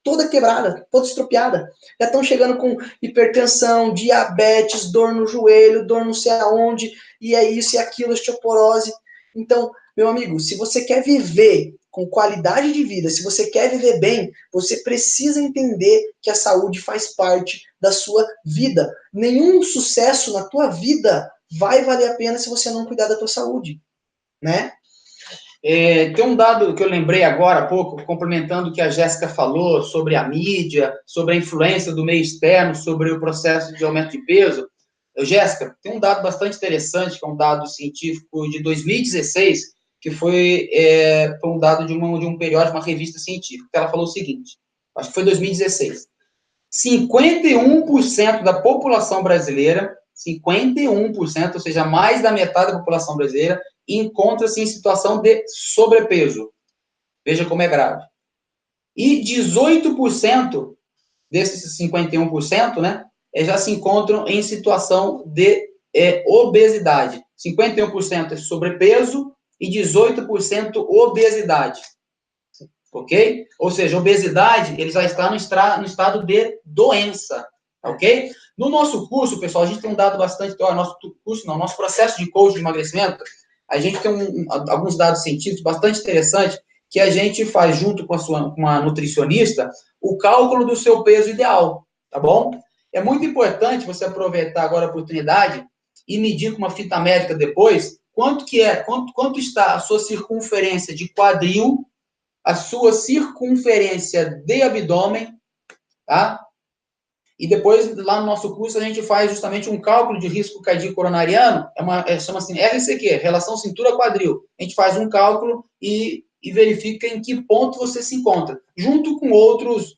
toda quebrada, toda estropiada? Já estão chegando com hipertensão, diabetes, dor no joelho, dor não sei aonde, e é isso e aquilo, osteoporose. Então, meu amigo, se você quer viver com qualidade de vida, se você quer viver bem, você precisa entender que a saúde faz parte da sua vida. Nenhum sucesso na tua vida vai valer a pena se você não cuidar da tua saúde, né? Tem um dado que eu lembrei agora há pouco, complementando o que a Jéssica falou sobre a mídia, sobre a influência do meio externo, sobre o processo de aumento de peso. Jéssica, tem um dado bastante interessante, que é um dado científico de 2016, que foi um dado de um periódico, uma revista científica, que ela falou o seguinte, acho que foi 2016, 51% da população brasileira, 51%, ou seja, mais da metade da população brasileira, encontra-se em situação de sobrepeso. Veja como é grave. E 18% desses 51%, né, já se encontram em situação de obesidade. 51% é sobrepeso e 18% obesidade. Ok? Ou seja, obesidade, ele já está no estado de doença. Ok? No nosso curso, pessoal, a gente tem um dado bastante... nosso processo de coaching de emagrecimento, a gente tem alguns dados científicos bastante interessantes que a gente faz junto com uma nutricionista o cálculo do seu peso ideal, tá bom? É muito importante você aproveitar agora a oportunidade e medir com uma fita métrica depois quanto está a sua circunferência de quadril, a sua circunferência de abdômen, tá? E depois, lá no nosso curso, a gente faz justamente um cálculo de risco cardíaco coronariano, chama-se RCQ, relação cintura-quadril. A gente faz um cálculo e verifica em que ponto você se encontra, junto com outros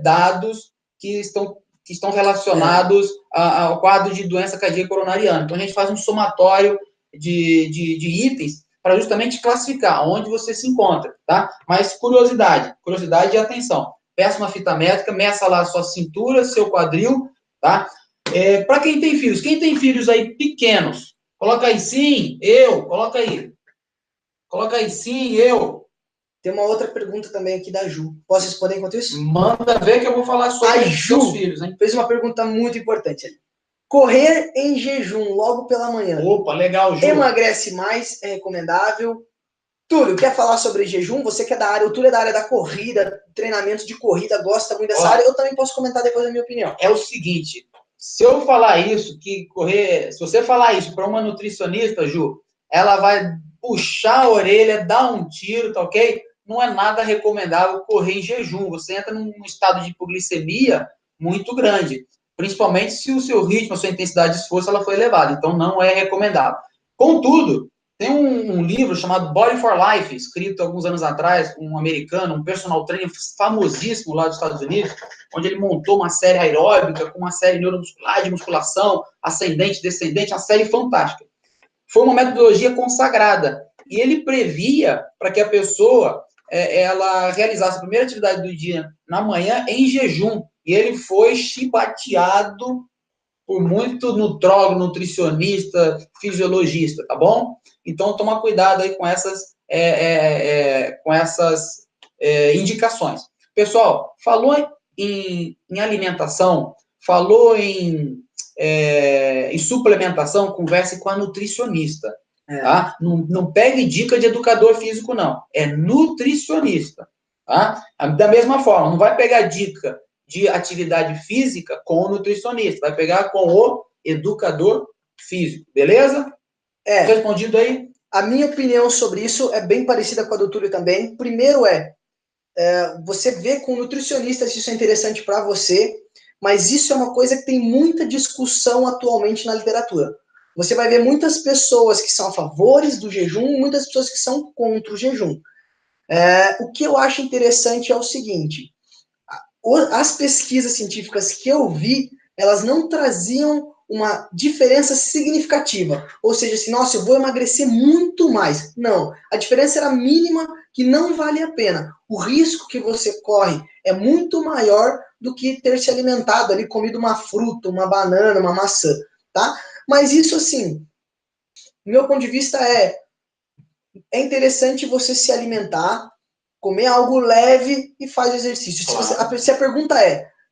dados que estão relacionados ao quadro de doença cardíaca coronariana. Então, a gente faz um somatório de itens para justamente classificar onde você se encontra, tá? Mas curiosidade e atenção. Peça uma fita métrica, meça lá a sua cintura, seu quadril, tá? Para quem tem filhos aí pequenos, coloca aí sim, eu, coloca aí. Coloca aí sim, eu. Tem uma outra pergunta também aqui da Ju. Posso responder enquanto isso? Manda ver que eu vou falar sobre os seus filhos, hein? Fez uma pergunta muito importante ali. Correr em jejum logo pela manhã. Opa, legal, Ju. Emagrece mais, é recomendável. Túlio, quer falar sobre jejum? Você que é da área, o Túlio é da área da corrida, treinamento de corrida, gosta muito dessa área. Eu também posso comentar depois a minha opinião. É o seguinte, se eu falar isso, se você falar isso para uma nutricionista, Ju, ela vai puxar a orelha, dar um tiro, tá ok? Não é nada recomendável correr em jejum. Você entra num estado de hipoglicemia muito grande, principalmente se o seu ritmo, a sua intensidade de esforço, ela foi elevada. Então, não é recomendável. Contudo, tem um livro chamado Body for Life, escrito alguns anos atrás, um americano, um personal trainer famosíssimo lá dos Estados Unidos, onde ele montou uma série aeróbica com uma série neuromuscular de musculação, ascendente, descendente, uma série fantástica. Foi uma metodologia consagrada. E ele previa para que a pessoa ela realizasse a primeira atividade do dia na manhã em jejum. E ele foi chibateado por muito nutrólogo, nutricionista, fisiologista, tá bom? Então, toma cuidado aí com essas com essas indicações. Pessoal, falou em alimentação, falou em suplementação, converse com a nutricionista. Tá? Não pegue dica de educador físico, não. É nutricionista. Tá? Da mesma forma, não vai pegar dica de atividade física com o nutricionista, vai pegar com o educador físico, beleza? Respondido aí? A minha opinião sobre isso é bem parecida com a do Túlio também. Primeiro você vê com o nutricionista se isso é interessante para você, mas isso é uma coisa que tem muita discussão atualmente na literatura. Você vai ver muitas pessoas que são a favores do jejum e muitas pessoas que são contra o jejum. O que eu acho interessante é o seguinte, as pesquisas científicas que eu vi, elas não traziam uma diferença significativa. Ou seja, assim, nossa, eu vou emagrecer muito mais. Não, a diferença era mínima, que não vale a pena. O risco que você corre é muito maior do que ter se alimentado ali, comido uma fruta, uma banana, uma maçã, tá? Mas isso, assim, do meu ponto de vista é interessante você se alimentar, comer algo leve e faz exercício. Claro. Se a pergunta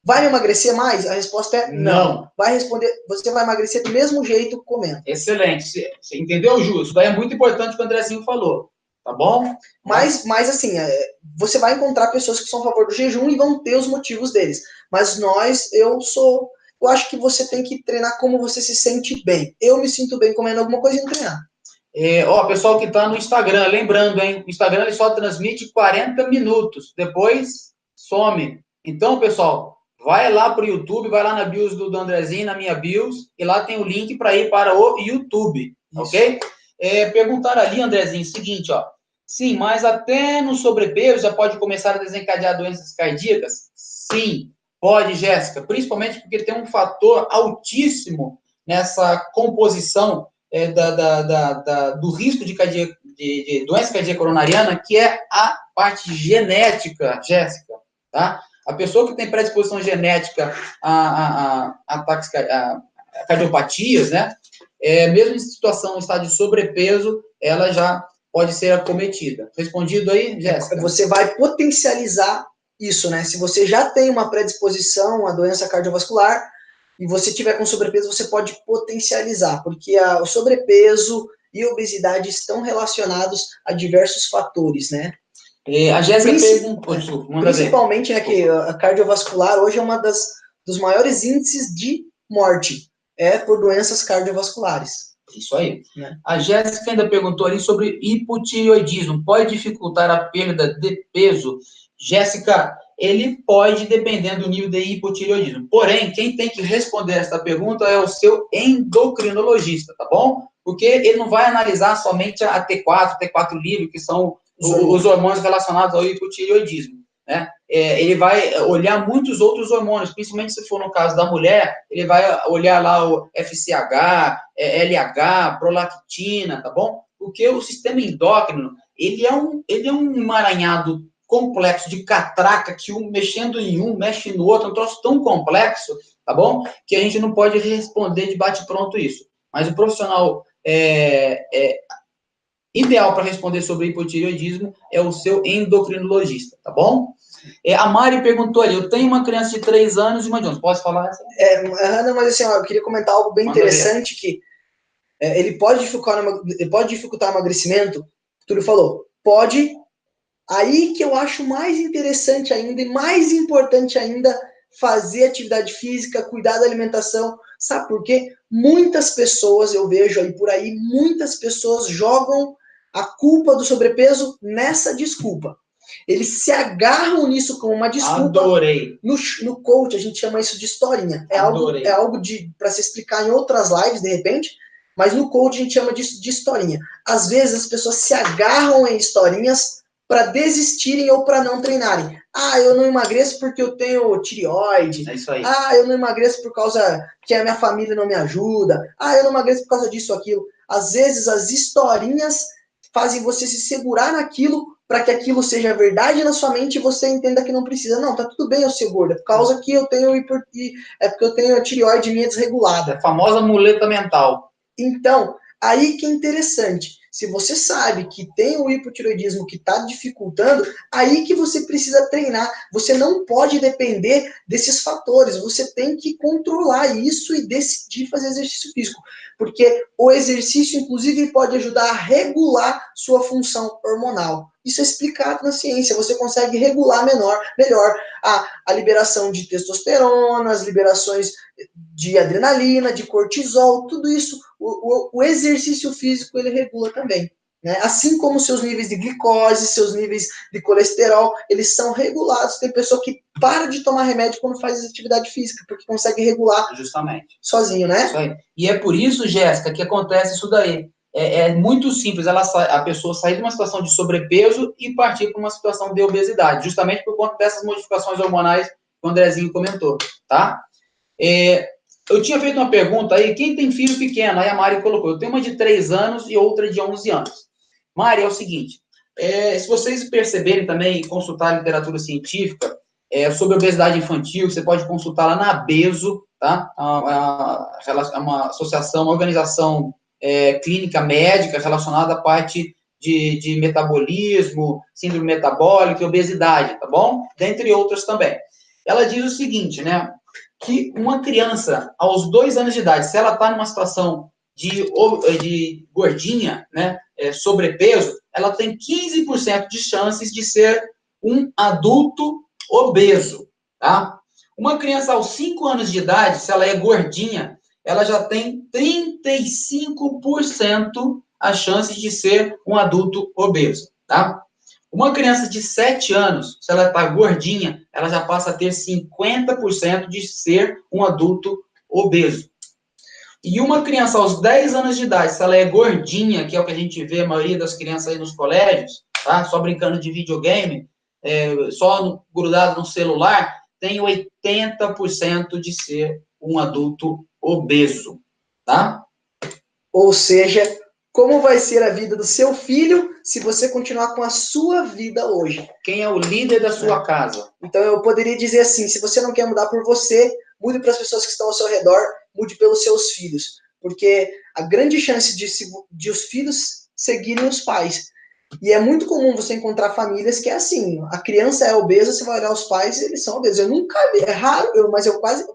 vai emagrecer mais? A resposta é não. Você vai emagrecer do mesmo jeito comendo. Excelente. Você entendeu, Ju? Isso daí é muito importante o que o Andrezinho falou. Tá bom? Mas assim, você vai encontrar pessoas que são a favor do jejum e vão ter os motivos deles. Mas eu acho que você tem que treinar como você se sente bem. Eu me sinto bem comendo alguma coisa e não treinar. Pessoal que está no Instagram, lembrando, hein? O Instagram ele só transmite 40 minutos, depois some. Então, pessoal, vai lá para o YouTube, vai lá na bios do Andrezinho, na minha bios, e lá tem o link para ir para o YouTube, ok? Perguntaram ali, Andrezinho, o seguinte, ó. Sim, mas até no sobrepeso já pode começar a desencadear doenças cardíacas? Sim, pode, Jéssica, principalmente porque tem um fator altíssimo nessa composição do risco de doença cardíaca coronariana, que é a parte genética, Jéssica, tá? A pessoa que tem predisposição genética a cardiopatias, né? Mesmo em situação, em estado de sobrepeso, ela já pode ser acometida. Respondido aí, Jéssica? Você vai potencializar isso, né? Se você já tem uma predisposição à doença cardiovascular, e você tiver com sobrepeso, você pode potencializar, porque o sobrepeso e a obesidade estão relacionados a diversos fatores, né? A Jéssica perguntou, principalmente, né, que a cardiovascular hoje é uma dos maiores índices de morte, por doenças cardiovasculares. Isso aí. Né? A Jéssica ainda perguntou ali sobre hipotireoidismo. Pode dificultar a perda de peso? Jéssica, ele pode, dependendo do nível de hipotireoidismo. Porém, quem tem que responder essa pergunta é o seu endocrinologista, tá bom? Porque ele não vai analisar somente a T4, T4 livre, que são os hormônios relacionados ao hipotireoidismo, né? Ele vai olhar muitos outros hormônios, principalmente se for no caso da mulher, ele vai olhar lá o FSH, LH, prolactina, tá bom? Porque o sistema endócrino, ele é um emaranhado complexo de catraca, que mexendo em mexe no outro, é um troço tão complexo, tá bom? Que a gente não pode responder de bate-pronto isso. Mas o profissional ideal para responder sobre hipotireoidismo é o seu endocrinologista, tá bom? A Mari perguntou ali, eu tenho uma criança de 3 anos e uma de 11, posso falar essa? Não, mas assim, eu queria comentar algo bem interessante, que ele pode dificultar o emagrecimento, o Túlio falou, pode. Aí que eu acho mais interessante ainda e mais importante ainda fazer atividade física, cuidar da alimentação. Sabe por quê? Muitas pessoas, eu vejo aí por aí, muitas pessoas jogam a culpa do sobrepeso nessa desculpa. Eles se agarram nisso como uma desculpa. Adorei. No coach, a gente chama isso de historinha. É algo para se explicar em outras lives, de repente, mas no coach a gente chama disso de historinha. Às vezes as pessoas se agarram em historinhas para desistirem ou para não treinarem. Eu não emagreço porque eu tenho tireoide. É isso aí. Eu não emagreço por causa que a minha família não me ajuda. Eu não emagreço por causa disso ou aquilo. Às vezes as historinhas fazem você se segurar naquilo para que aquilo seja verdade na sua mente e você entenda que não precisa. Não, tá tudo bem eu ser gorda, por causa que eu tenho porque eu tenho a tireoide minha desregulada. A famosa muleta mental. Então, aí que é interessante. Se você sabe que tem o hipotireoidismo que está dificultando, aí que você precisa treinar. Você não pode depender desses fatores. Você tem que controlar isso e decidir fazer exercício físico. Porque o exercício, inclusive, pode ajudar a regular sua função hormonal. Isso é explicado na ciência. Você consegue regular melhor a liberação de testosterona, as liberações de adrenalina, de cortisol, tudo isso, o exercício físico, ele regula também. Né? Assim como seus níveis de glicose, seus níveis de colesterol, eles são regulados. Tem pessoa que para de tomar remédio quando faz atividade física, porque consegue regular justamente sozinho, né? Isso aí. E é por isso, Jéssica, que acontece isso daí. É muito simples a pessoa sair de uma situação de sobrepeso e partir para uma situação de obesidade, justamente por conta dessas modificações hormonais que o Andrezinho comentou, tá? Eu tinha feito uma pergunta aí, quem tem filho pequeno? Aí a Mari colocou, eu tenho uma de 3 anos e outra de 11 anos. Mari, é o seguinte, se vocês perceberem também e consultar literatura científica sobre obesidade infantil, você pode consultar lá na ABESO, tá? Uma associação, uma organização clínica médica relacionada à parte de metabolismo, síndrome metabólica e obesidade, tá bom? Dentre outras também. Ela diz o seguinte, né? Que uma criança, aos 2 anos de idade, se ela está numa situação de gordinha, né, sobrepeso, ela tem 15% de chances de ser um adulto obeso, tá? Uma criança aos 5 anos de idade, se ela é gordinha, ela já tem 35% a chance de ser um adulto obeso, tá? Uma criança de 7 anos, se ela está gordinha, ela já passa a ter 50% de ser um adulto obeso. E uma criança aos 10 anos de idade, se ela é gordinha, que é o que a gente vê a maioria das crianças aí nos colégios, tá? Só brincando de videogame, só grudado no celular, tem 80% de ser um adulto obeso, tá? Ou seja, como vai ser a vida do seu filho se você continuar com a sua vida hoje? Quem é o líder da sua casa? Então eu poderia dizer assim, se você não quer mudar por você, mude para as pessoas que estão ao seu redor, mude pelos seus filhos. Porque a grande chance de os filhos seguirem os pais. E é muito comum você encontrar famílias que é assim, a criança é obesa, você vai olhar os pais e eles são obesos. Eu nunca vi, é raro, mas eu quase...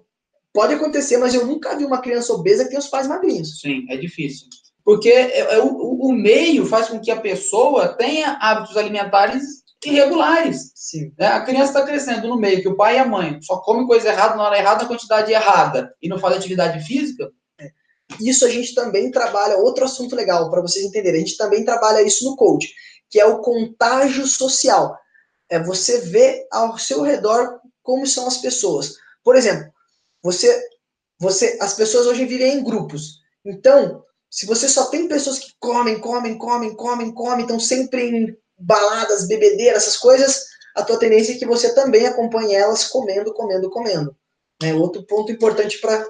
Pode acontecer, mas eu nunca vi uma criança obesa que tem os pais magrinhos. Sim, é difícil. Porque o meio faz com que a pessoa tenha hábitos alimentares irregulares. Sim. A criança está crescendo no meio que o pai e a mãe só comem coisa errada na hora errada, na quantidade errada, e não faz atividade física. Isso a gente também trabalha, outro assunto legal para vocês entenderem, a gente também trabalha isso no coach, que é o contágio social. É você ver ao seu redor como são as pessoas. Por exemplo, as pessoas hoje vivem em grupos. Então, se você só tem pessoas que comem, estão sempre em baladas, bebedeiras, essas coisas, a tua tendência é que você também acompanhe elas comendo. Outro ponto importante para...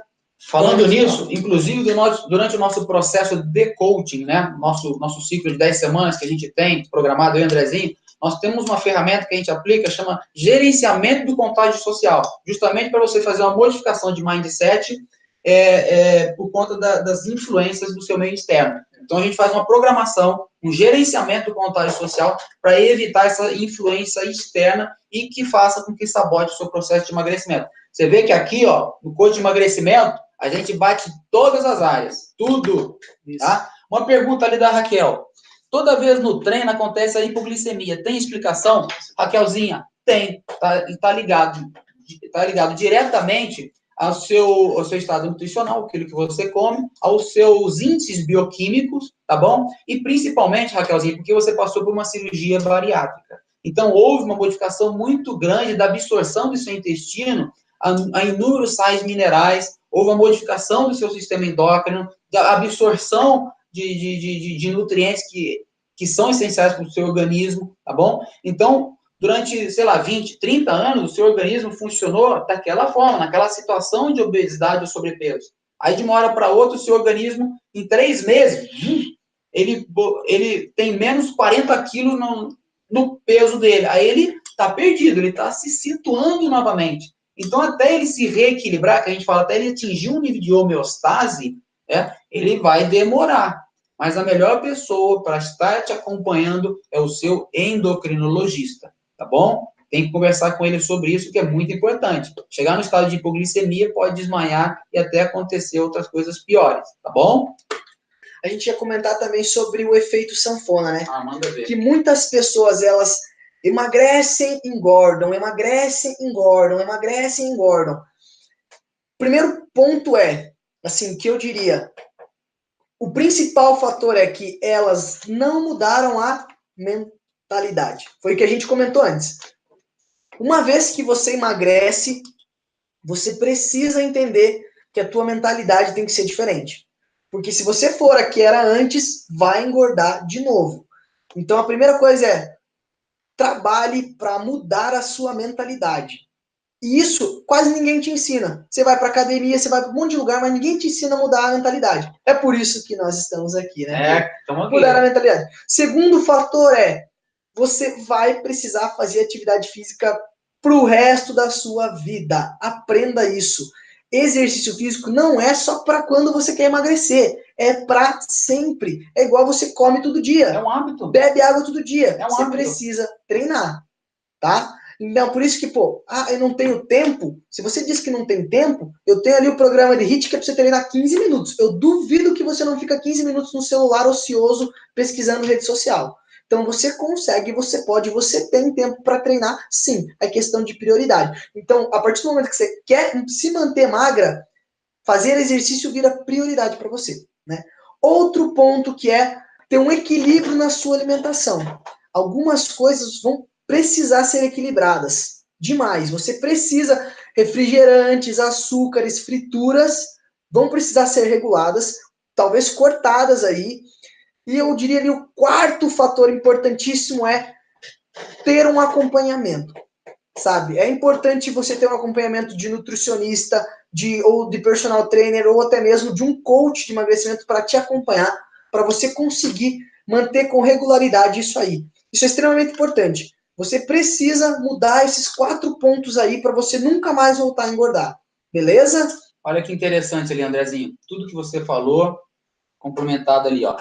Falando nisso, inclusive durante o nosso processo de coaching, né, nosso ciclo de 10 semanas que a gente tem programado, eu e o Andrezinho, nós temos uma ferramenta que a gente aplica, chama gerenciamento do contágio social, justamente para você fazer uma modificação de mindset por conta das influências do seu meio externo. Então, a gente faz uma programação, um gerenciamento do contágio social para evitar essa influência externa e que faça com que sabote o seu processo de emagrecimento. Você vê que aqui, ó, no coach de emagrecimento, a gente bate todas as áreas, tudo, tá? Uma pergunta ali da Raquel. Toda vez no treino acontece a hipoglicemia. Tem explicação? Raquelzinha, tem. Tá ligado diretamente ao seu estado nutricional, aquilo que você come, aos seus índices bioquímicos, tá bom? E principalmente, Raquelzinha, porque você passou por uma cirurgia bariátrica. Então, houve uma modificação muito grande da absorção do seu intestino a inúmeros sais minerais, houve uma modificação do seu sistema endócrino, da absorção de nutrientes que são essenciais para o seu organismo, tá bom? Então, durante, sei lá, 20, 30 anos, o seu organismo funcionou daquela forma, naquela situação de obesidade ou sobrepeso. Aí, de uma hora para outra, o seu organismo, em 3 meses, ele tem menos 40 quilos no peso dele. Aí ele está perdido, ele está se situando novamente. Então, até ele se reequilibrar, que a gente fala, até ele atingir um nível de homeostase, ele vai demorar. mas a melhor pessoa para estar te acompanhando é o seu endocrinologista, tá bom? Tem que conversar com ele sobre isso, que é muito importante. Chegar no estado de hipoglicemia pode desmaiar e até acontecer outras coisas piores, tá bom? A gente ia comentar também sobre o efeito sanfona, né? Manda ver. Que muitas pessoas, elas emagrecem, engordam, emagrecem, engordam, emagrecem, engordam. Primeiro ponto é, assim, que eu diria, o principal fator é que elas não mudaram a mentalidade. Foi o que a gente comentou antes. Uma vez que você emagrece, você precisa entender que a tua mentalidade tem que ser diferente. Porque se você for a que era antes, vai engordar de novo. Então a primeira coisa é, trabalhe para mudar a sua mentalidade. E isso quase ninguém te ensina. Você vai para academia, você vai para um monte de lugar, mas ninguém te ensina a mudar a mentalidade. É por isso que nós estamos aqui, né? Estamos aqui. Mudar a mentalidade. Segundo fator é, você vai precisar fazer atividade física para o resto da sua vida. Aprenda isso. Exercício físico não é só para quando você quer emagrecer. É para sempre. É igual você come todo dia. É um hábito. Bebe água todo dia. É um você hábito. precisa treinar, tá? Então, por isso que, eu não tenho tempo. Se você diz que não tem tempo, eu tenho ali o programa de HIIT que é para você treinar 15 minutos. Eu duvido que você não fica 15 minutos no celular ocioso pesquisando rede social. Então, você consegue, você pode, você tem tempo para treinar, sim. É questão de prioridade. Então, a partir do momento que você quer se manter magra, fazer exercício vira prioridade para você, né? Outro ponto que é ter um equilíbrio na sua alimentação. Algumas coisas vão precisar ser equilibradas demais. Você precisa, refrigerantes, açúcares, frituras, vão precisar ser reguladas, talvez cortadas aí. E eu diria que o quarto fator importantíssimo é ter um acompanhamento, sabe? É importante você ter um acompanhamento de nutricionista, ou de personal trainer, ou até mesmo de um coach de emagrecimento para te acompanhar, para você conseguir manter com regularidade isso aí. Isso é extremamente importante. Você precisa mudar esses 4 pontos aí para você nunca mais voltar a engordar. Beleza? Olha que interessante ali, Andrezinho. Tudo que você falou, complementado ali, ó.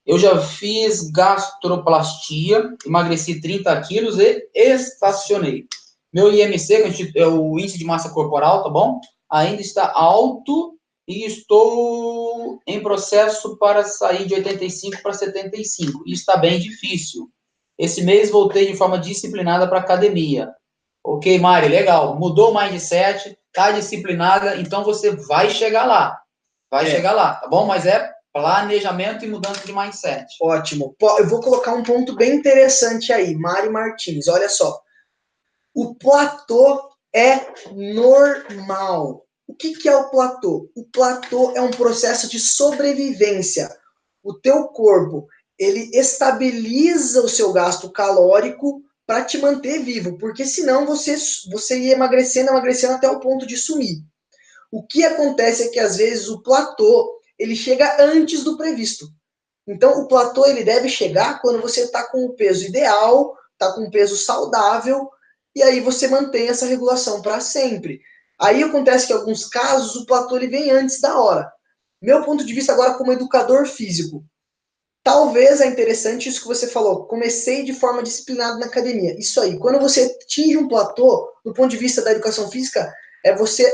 Eu já fiz gastroplastia, emagreci 30 quilos e estacionei. Meu IMC, que é o índice de massa corporal, tá bom? Ainda está alto e estou em processo para sair de 85 para 75. E está bem difícil. Esse mês voltei de forma disciplinada para academia. Ok, Mari, legal. Mudou o mindset, tá disciplinada, então você vai chegar lá. Vai chegar lá, tá bom? Mas é planejamento e mudança de mindset. Ótimo. Eu vou colocar um ponto bem interessante aí, Mari Martins. Olha só. O platô é normal. O que é o platô? O platô é um processo de sobrevivência. O teu corpo, ele estabiliza o seu gasto calórico para te manter vivo, porque senão você ia emagrecendo até o ponto de sumir. O que acontece é que às vezes o platô, ele chega antes do previsto. Então o platô ele deve chegar quando você está com o peso ideal, está com um peso saudável, e aí você mantém essa regulação para sempre. Aí acontece que em alguns casos o platô ele vem antes da hora. Meu ponto de vista agora como educador físico, talvez é interessante isso que você falou. Comecei de forma disciplinada na academia. Isso aí. Quando você atinge um platô, do ponto de vista da educação física, é você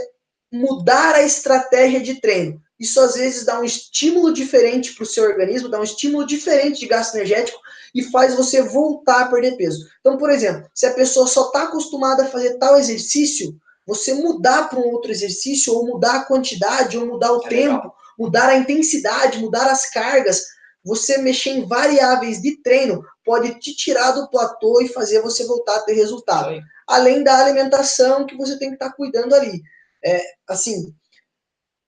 mudar a estratégia de treino. Isso às vezes dá um estímulo diferente para o seu organismo, dá um estímulo diferente de gasto energético e faz você voltar a perder peso. Então, por exemplo, se a pessoa só está acostumada a fazer tal exercício, você mudar para um outro exercício, ou mudar a quantidade, ou mudar o tempo, legal. Mudar a intensidade, mudar as cargas, você mexer em variáveis de treino pode te tirar do platô e fazer você voltar a ter resultado. Sim. Além da alimentação que você tem que estar cuidando ali. Assim,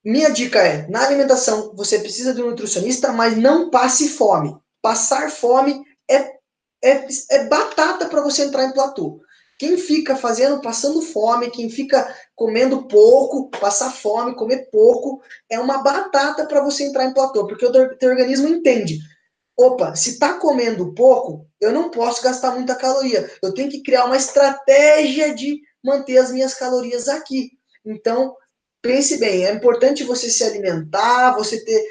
minha dica é, na alimentação, você precisa de um nutricionista, mas não passe fome. Passar fome é batata para você entrar em platô. Quem fica passando fome, quem fica comendo pouco, passar fome, comer pouco, é uma batata para você entrar em platô, porque o teu organismo entende. Opa, se tá comendo pouco, eu não posso gastar muita caloria. Eu tenho que criar uma estratégia de manter as minhas calorias aqui. Então, pense bem, é importante você se alimentar, você ter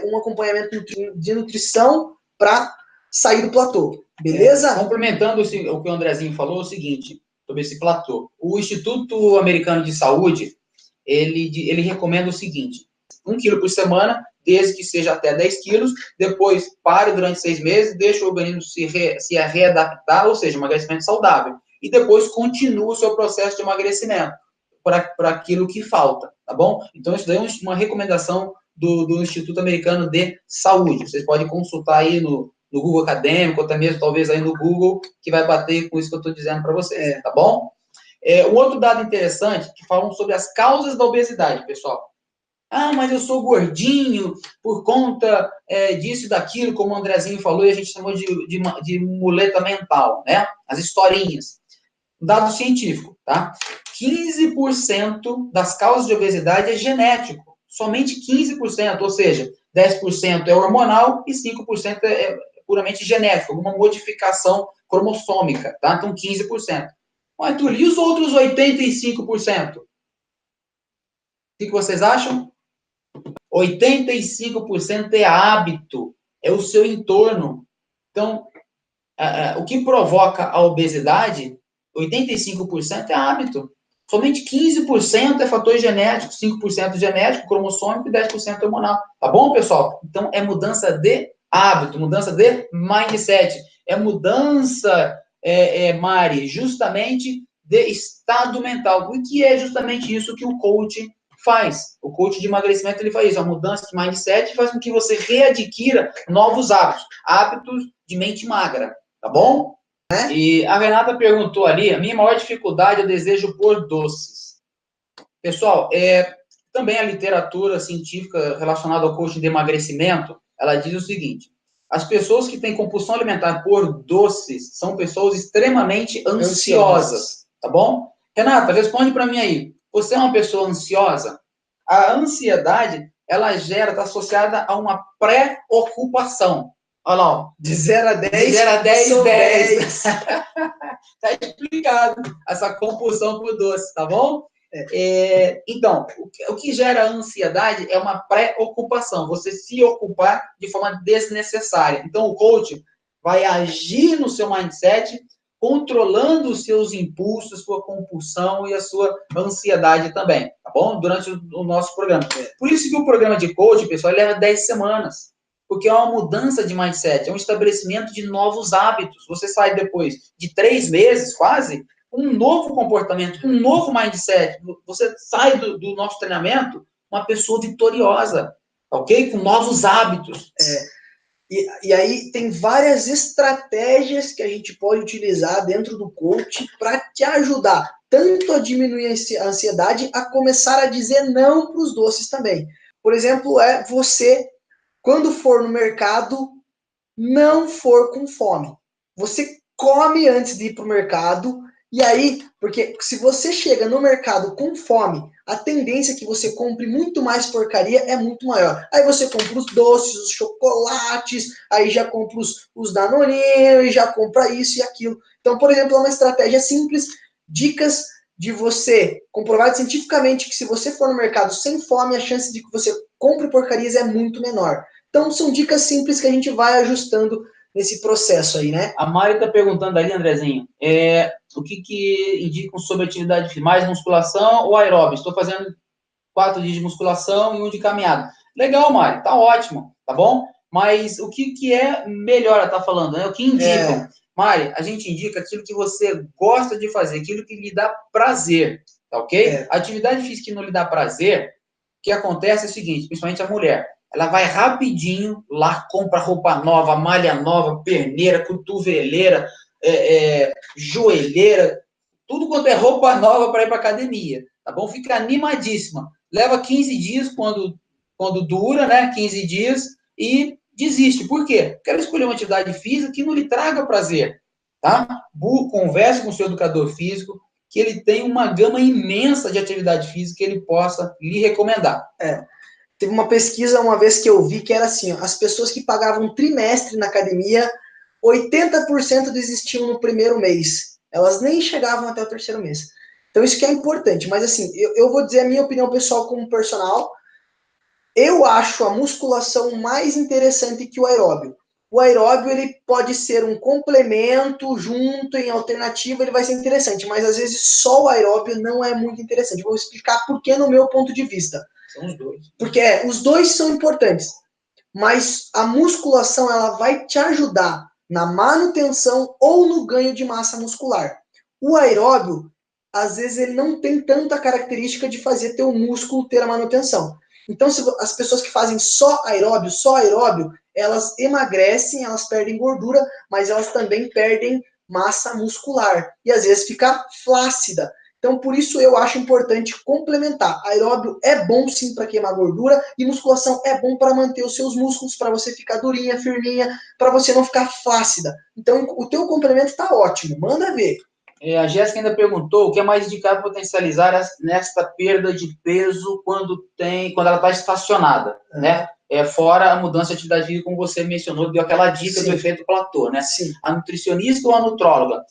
um acompanhamento de nutrição para sair do platô. Beleza? Complementando o que o Andrezinho falou, é o seguinte, sobre esse platô. O Instituto Americano de Saúde, ele recomenda o seguinte: 1 quilo por semana, desde que seja até 10 quilos, depois pare durante 6 meses, deixa o organismo se readaptar, ou seja, emagrecimento saudável, e depois continua o seu processo de emagrecimento para aquilo que falta, tá bom? Então, isso daí é uma recomendação do Instituto Americano de Saúde. Vocês podem consultar aí no Google Acadêmico, ou até mesmo, talvez, aí no Google, que vai bater com isso que eu estou dizendo para vocês, tá bom? Um outro dado interessante, que falam sobre as causas da obesidade, pessoal. Ah, mas eu sou gordinho por conta disso e daquilo, como o Andrezinho falou, e a gente chamou de muleta mental, né? As historinhas. Dado científico, tá? 15% das causas de obesidade é genético. Somente 15%, ou seja, 10% é hormonal e 5% é puramente genético, alguma modificação cromossômica, tá? Então, 15%. Mas, Túlio, e os outros 85%? O que vocês acham? 85% é hábito, é o seu entorno. Então, o que provoca a obesidade, 85% é hábito. Somente 15% é fator genético, 5% genético, cromossômico e 10% hormonal. Tá bom, pessoal? Então, é mudança de hábito, mudança de mindset. É mudança, Mari, justamente de estado mental. O que é justamente isso que o coach faz? O coach de emagrecimento, ele faz isso, a mudança de mindset faz com que você readquira novos hábitos de mente magra, tá bom? E a Renata perguntou ali, a minha maior dificuldade é o desejo por doces. Pessoal, também a literatura científica relacionada ao coaching de emagrecimento, ela diz o seguinte: as pessoas que têm compulsão alimentar por doces são pessoas extremamente ansiosas, tá bom? Renata, responde para mim aí. Você é uma pessoa ansiosa? A ansiedade, ela está associada a uma preocupação. Olha lá, ó. De 0 a 10, de 0 a 10, 10. Tá explicado essa compulsão por doce, tá bom? Então, o que gera ansiedade é uma preocupação, você se ocupar de forma desnecessária. Então, o coach vai agir no seu mindset, controlando os seus impulsos, sua compulsão e a sua ansiedade também, tá bom? Durante o nosso programa. Por isso que o programa de coach, pessoal, leva 10 semanas. Porque é uma mudança de mindset, é um estabelecimento de novos hábitos. Você sai depois de 3 meses, quase, um novo comportamento, um novo mindset. Você sai do nosso treinamento uma pessoa vitoriosa, ok? Com novos hábitos. E aí tem várias estratégias que a gente pode utilizar dentro do coach para te ajudar tanto a diminuir a ansiedade, a começar a dizer não para os doces também. Por exemplo, você, quando for no mercado, não for com fome. Você come antes de ir para o mercado. E aí, porque se você chega no mercado com fome, a tendência que você compre muito mais porcaria é muito maior. Aí você compra os doces, os chocolates, aí já compra os danoninhos, e já compra isso e aquilo. Então, por exemplo, é uma estratégia simples, dicas de você, comprovado cientificamente que se você for no mercado sem fome, a chance de que você compre porcarias é muito menor. Então, são dicas simples que a gente vai ajustando nesse processo aí, né? A Mari está perguntando ali, Andrezinho, o que indicam sobre atividade física? Mais musculação ou aeróbico? Estou fazendo 4 dias de musculação e 1 de caminhada. Legal, Mari, tá ótimo, tá bom? Mas o que é melhor, ela tá falando, né? O que indicam? Mari, a gente indica aquilo que você gosta de fazer, aquilo que lhe dá prazer, tá ok? A atividade física que não lhe dá prazer, o que acontece é o seguinte, principalmente a mulher, ela vai rapidinho lá, compra roupa nova, malha nova, perneira, cotoveleira, joelheira, tudo quanto é roupa nova para ir para academia, tá bom? Fica animadíssima. Leva 15 dias quando dura, né? 15 dias e desiste. Por quê? Quero escolher uma atividade física que não lhe traga prazer, tá? Converse com o seu educador físico, que ele tem uma gama imensa de atividade física que ele possa lhe recomendar. Teve uma pesquisa uma vez que eu vi que era assim, ó, as pessoas que pagavam um trimestre na academia, 80% desistiam no primeiro mês. Elas nem chegavam até o terceiro mês. Então isso que é importante. Mas assim, eu vou dizer a minha opinião pessoal como personal. Eu acho a musculação mais interessante que o aeróbio. O aeróbio, ele pode ser um complemento, junto, em alternativa, ele vai ser interessante, mas às vezes só o aeróbio não é muito interessante. Vou explicar por que no meu ponto de vista. São os dois. Porque os dois são importantes, mas a musculação, ela vai te ajudar na manutenção ou no ganho de massa muscular. O aeróbio, às vezes, ele não tem tanta característica de fazer teu músculo ter a manutenção. Então, se as pessoas que fazem só aeróbio, elas emagrecem, elas perdem gordura, mas elas também perdem massa muscular. E às vezes fica flácida. Então, por isso eu acho importante complementar. Aeróbio é bom sim para queimar gordura e musculação é bom para manter os seus músculos, para você ficar durinha, firminha, para você não ficar flácida. Então, o teu complemento está ótimo. Manda ver. A Jéssica ainda perguntou o que é mais indicado potencializar nesta perda de peso quando ela está estacionada, né? Fora a mudança de atividade física, como você mencionou, deu aquela dica do efeito platô, né? Sim. A nutricionista ou a nutróloga?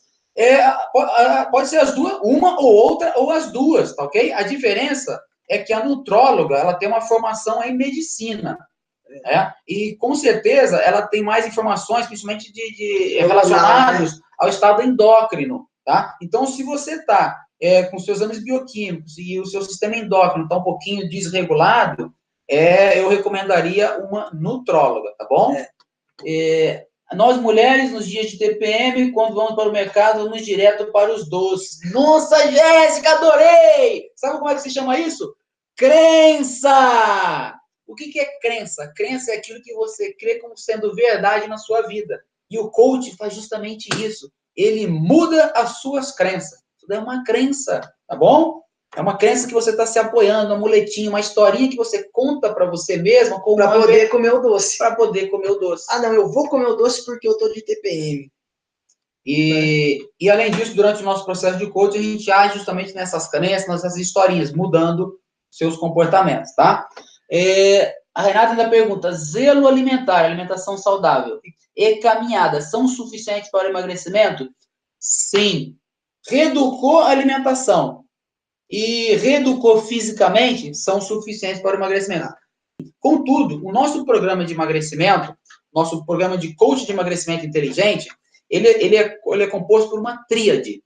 Pode ser as duas, uma ou outra, ou as duas, tá ok? A diferença é que a nutróloga, ela tem uma formação em medicina, e com certeza ela tem mais informações, principalmente relacionados ao estado endócrino, tá? Então, se você está com seus exames bioquímicos e o seu sistema endócrino está um pouquinho desregulado, eu recomendaria uma nutróloga, tá bom? Nós, mulheres, nos dias de TPM, quando vamos para o mercado, vamos direto para os doces. Nossa, Jéssica, adorei! Sabe como é que se chama isso? Crença! O que é crença? Crença é aquilo que você crê como sendo verdade na sua vida. E o coach faz justamente isso. Ele muda as suas crenças. Isso é uma crença, tá bom? É uma crença que você está se apoiando, um amuletinho, uma historinha que você conta para você mesma. Para poder comer o doce. Para poder comer o doce. Ah, não, eu vou comer o doce porque eu tô de TPM. E além disso, durante o nosso processo de coaching, a gente age justamente nessas crenças, nessas historinhas, mudando seus comportamentos, tá? A Renata ainda pergunta, zelo alimentar, alimentação saudável e caminhada são suficientes para o emagrecimento? Sim. Reeducou a alimentação e reeducou fisicamente são suficientes para o emagrecimento. Contudo, o nosso programa de emagrecimento, nosso programa de coaching de emagrecimento inteligente, ele é composto por uma tríade.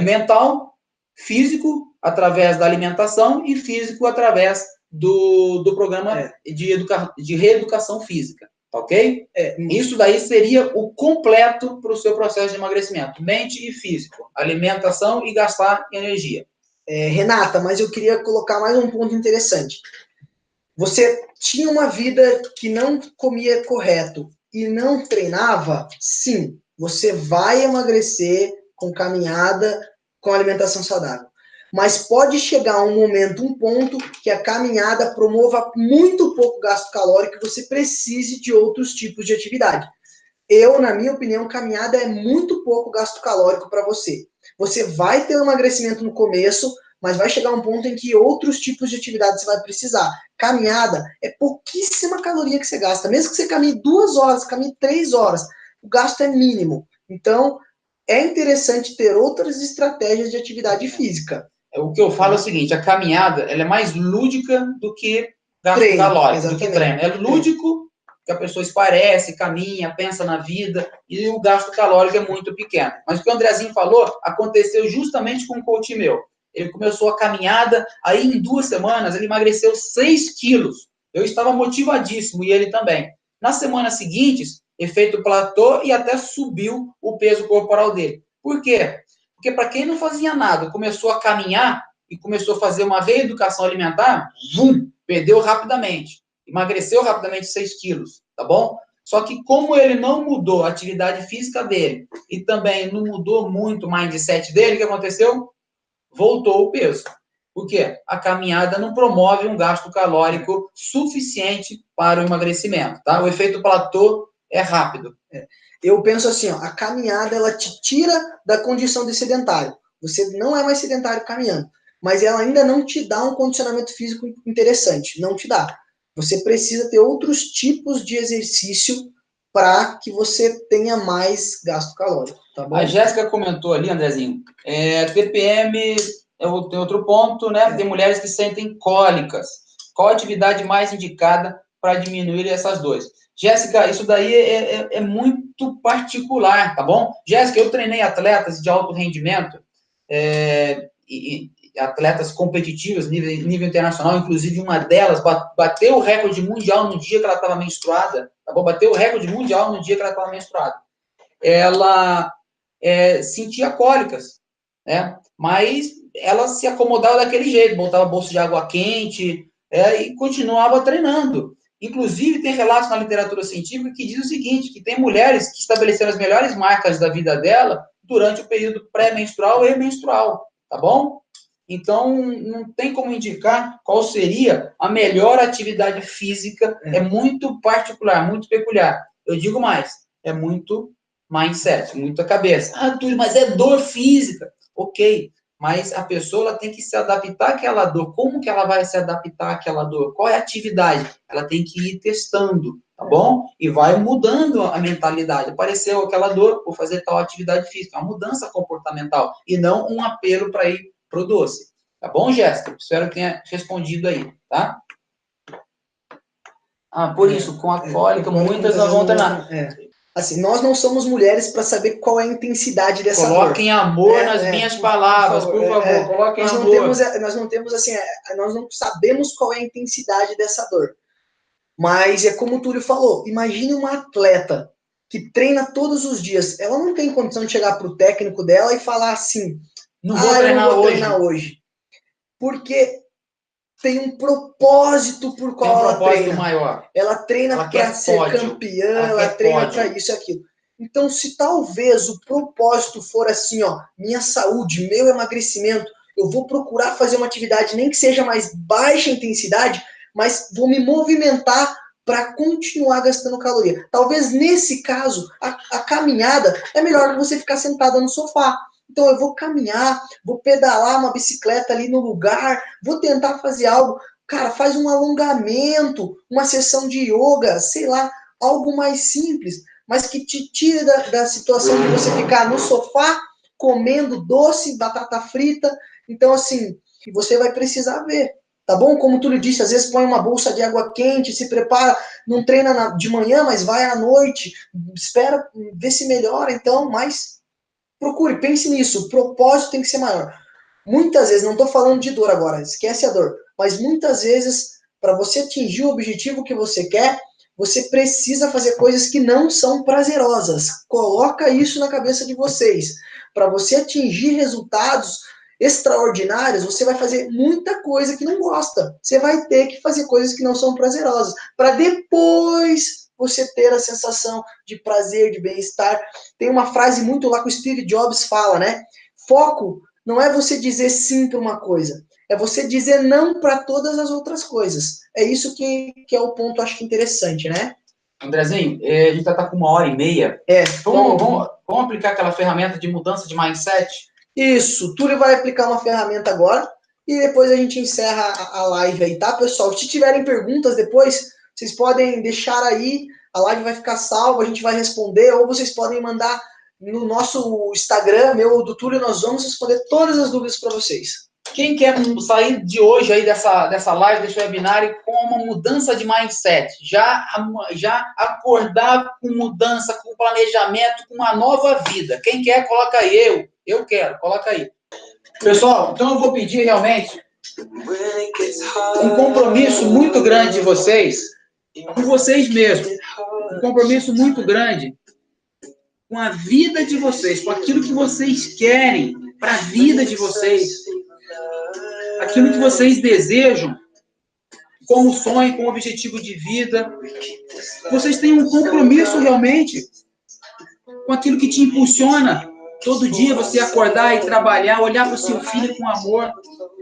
Mental, físico, através da alimentação, e físico, através do programa de reeducação física. Ok? Isso daí seria o completo para o seu processo de emagrecimento. Mente e físico. Alimentação e gastar energia. Renata, mas eu queria colocar mais um ponto interessante. Você tinha uma vida que não comia correto e não treinava? Sim, você vai emagrecer com caminhada, com alimentação saudável. Mas pode chegar um momento, um ponto, que a caminhada promova muito pouco gasto calórico e você precise de outros tipos de atividade. Na minha opinião, caminhada é muito pouco gasto calórico para você. Você vai ter um emagrecimento no começo, mas vai chegar um ponto em que outros tipos de atividade você vai precisar. Caminhada é pouquíssima caloria que você gasta. Mesmo que você caminhe 2 horas, caminhe 3 horas, o gasto é mínimo. Então, é interessante ter outras estratégias de atividade física. O que eu falo é o seguinte, a caminhada ela é mais lúdica do que gasto calórico, do que treino. É lúdico, que a pessoa esparece, caminha, pensa na vida, e o gasto calórico é muito pequeno. Mas o que o Andrezinho falou aconteceu justamente com um coach meu. Ele começou a caminhada, aí em 2 semanas ele emagreceu 6 quilos. Eu estava motivadíssimo, e ele também. Nas semanas seguintes, efeito platô e até subiu o peso corporal dele. Por quê? Porque para quem não fazia nada, começou a caminhar e começou a fazer uma reeducação alimentar, perdeu rapidamente. Emagreceu rapidamente 6 quilos, tá bom? Só que como ele não mudou a atividade física dele e também não mudou muito o mindset dele, o que aconteceu? Voltou o peso. Por quê? A caminhada não promove um gasto calórico suficiente para o emagrecimento, tá? O efeito platô é rápido. Eu penso assim, a caminhada, ela te tira da condição de sedentário. Você não é mais sedentário caminhando, mas ela ainda não te dá um condicionamento físico interessante, não te dá. Você precisa ter outros tipos de exercício para que você tenha mais gasto calórico, tá bom? A Jéssica comentou ali, Andrezinho, TPM tem outro ponto, né? Tem mulheres que sentem cólicas. Qual a atividade mais indicada para diminuir essas dores? Jéssica, isso daí é muito particular, tá bom? Jéssica, eu treinei atletas de alto rendimento, e atletas competitivas, nível internacional, inclusive uma delas bateu o recorde mundial no dia que ela estava menstruada, tá bom? Bateu o recorde mundial no dia que ela estava menstruada. Ela sentia cólicas, né? Mas ela se acomodava daquele jeito, botava bolsa de água quente, e continuava treinando. Inclusive, tem relatos na literatura científica que diz o seguinte, que tem mulheres que estabeleceram as melhores marcas da vida dela durante o período pré-menstrual e menstrual, tá bom? Então, não tem como indicar qual seria a melhor atividade física, é muito particular, muito peculiar. Eu digo mais, é muito mindset, muita cabeça. Ah, Túlio, mas é dor física. Ok, mas a pessoa ela tem que se adaptar àquela dor. Como que ela vai se adaptar àquela dor? Qual é a atividade? Ela tem que ir testando, tá bom? E vai mudando a mentalidade. Apareceu aquela dor, vou fazer tal atividade física. É uma mudança comportamental e não um apelo para ir pro doce. Tá bom, Jéssica? Espero que tenha respondido aí, tá? Ah, por isso, com a cólica, muitas não vão treinar. Assim, nós não somos mulheres para saber qual é a intensidade dessa dor. Coloquem amor nas minhas palavras, por favor, coloquem amor. Nós não sabemos qual é a intensidade dessa dor. Mas é como o Túlio falou, imagine uma atleta que treina todos os dias. Ela não tem condição de chegar para o técnico dela e falar assim, não vou treinar hoje. Porque tem um propósito por qual ela treina. Maior. Ela treina para ser campeã, ela treina para isso e aquilo. Então, se talvez o propósito for assim, ó, minha saúde, meu emagrecimento, eu vou procurar fazer uma atividade, nem que seja mais baixa intensidade, mas vou me movimentar para continuar gastando caloria. Talvez nesse caso, a caminhada é melhor que você ficar sentada no sofá. Então eu vou caminhar, vou pedalar uma bicicleta ali no lugar, vou tentar fazer algo. Cara, faz um alongamento, uma sessão de yoga, sei lá, algo mais simples, mas que te tire da situação de você ficar no sofá comendo doce, batata frita. Então, assim, você vai precisar ver, tá bom? Como tu lhe disse, às vezes põe uma bolsa de água quente, se prepara, não treina de manhã, mas vai à noite, espera ver se melhora, então, mas procure, pense nisso, o propósito tem que ser maior. Muitas vezes, não estou falando de dor agora, esquece a dor, mas muitas vezes, para você atingir o objetivo que você quer, você precisa fazer coisas que não são prazerosas. Coloca isso na cabeça de vocês. Para você atingir resultados extraordinários, você vai fazer muita coisa que não gosta. Você vai ter que fazer coisas que não são prazerosas, para depois você ter a sensação de prazer, de bem-estar. Tem uma frase muito lá que o Steve Jobs fala, né? Foco não é você dizer sim para uma coisa, é você dizer não para todas as outras coisas. É isso que é o ponto, acho que interessante, né? Andrezinho, a gente tá com 1h30. Vamos aplicar aquela ferramenta de mudança de mindset? Isso, o Túlio vai aplicar uma ferramenta agora e depois a gente encerra a live aí, tá, pessoal? Se tiverem perguntas depois, vocês podem deixar aí, a live vai ficar salva, a gente vai responder, ou vocês podem mandar no nosso Instagram, meu ou do Túlio, nós vamos responder todas as dúvidas para vocês. Quem quer sair de hoje aí dessa live, desse webinar, com uma mudança de mindset, já acordar com mudança, com planejamento, com uma nova vida. Quem quer, coloca aí. Eu quero, coloca aí. Pessoal, então eu vou pedir realmente um compromisso muito grande de vocês, com vocês mesmos. Um compromisso muito grande com a vida de vocês, com aquilo que vocês querem para a vida de vocês. Aquilo que vocês desejam como sonho, como objetivo de vida. Vocês têm um compromisso realmente com aquilo que te impulsiona todo dia você acordar e trabalhar, olhar para o seu filho com amor.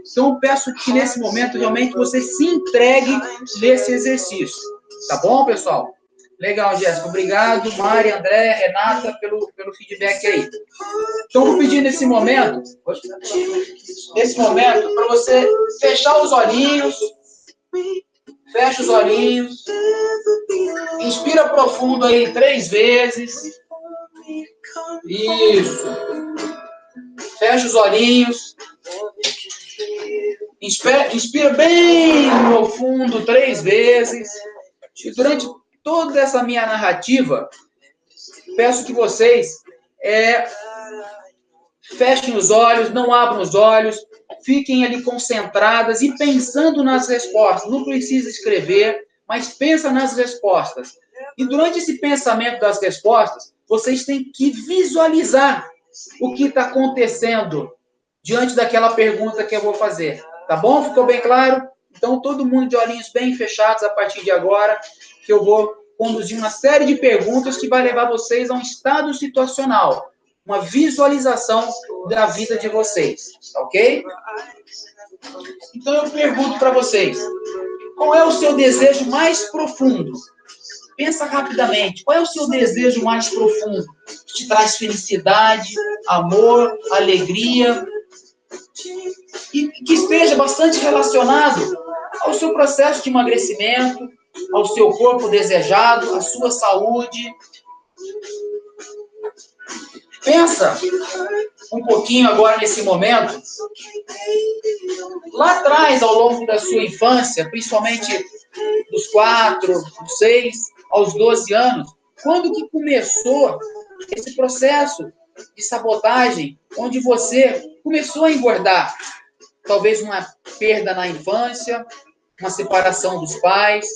Então eu peço que nesse momento realmente você se entregue nesse exercício. Tá bom, pessoal? Legal, Jéssica. Obrigado, Mari, André, Renata, pelo feedback aí. Então, eu vou pedir nesse momento, para você fechar os olhinhos. Fecha os olhinhos. Inspira profundo aí 3 vezes. Isso. Fecha os olhinhos. Inspira bem profundo 3 vezes. E durante toda essa minha narrativa, peço que vocês fechem os olhos, não abram os olhos, fiquem ali concentradas e pensando nas respostas. Não precisa escrever, mas pensa nas respostas. E durante esse pensamento das respostas, vocês têm que visualizar o que está acontecendo diante daquela pergunta que eu vou fazer. Tá bom? Ficou bem claro? Então, todo mundo de olhinhos bem fechados a partir de agora, que eu vou conduzir uma série de perguntas que vai levar vocês a um estado situacional, uma visualização da vida de vocês, ok? Então, eu pergunto para vocês, qual é o seu desejo mais profundo? Pensa rapidamente, qual é o seu desejo mais profundo? Que te traz felicidade, amor, alegria, e que esteja bastante relacionado ao seu processo de emagrecimento, ao seu corpo desejado, à sua saúde. Pensa um pouquinho agora nesse momento, lá atrás, ao longo da sua infância, principalmente dos 4, dos 6 aos 12 anos, quando que começou esse processo de sabotagem, onde você começou a engordar? Talvez uma perda na infância, uma separação dos pais,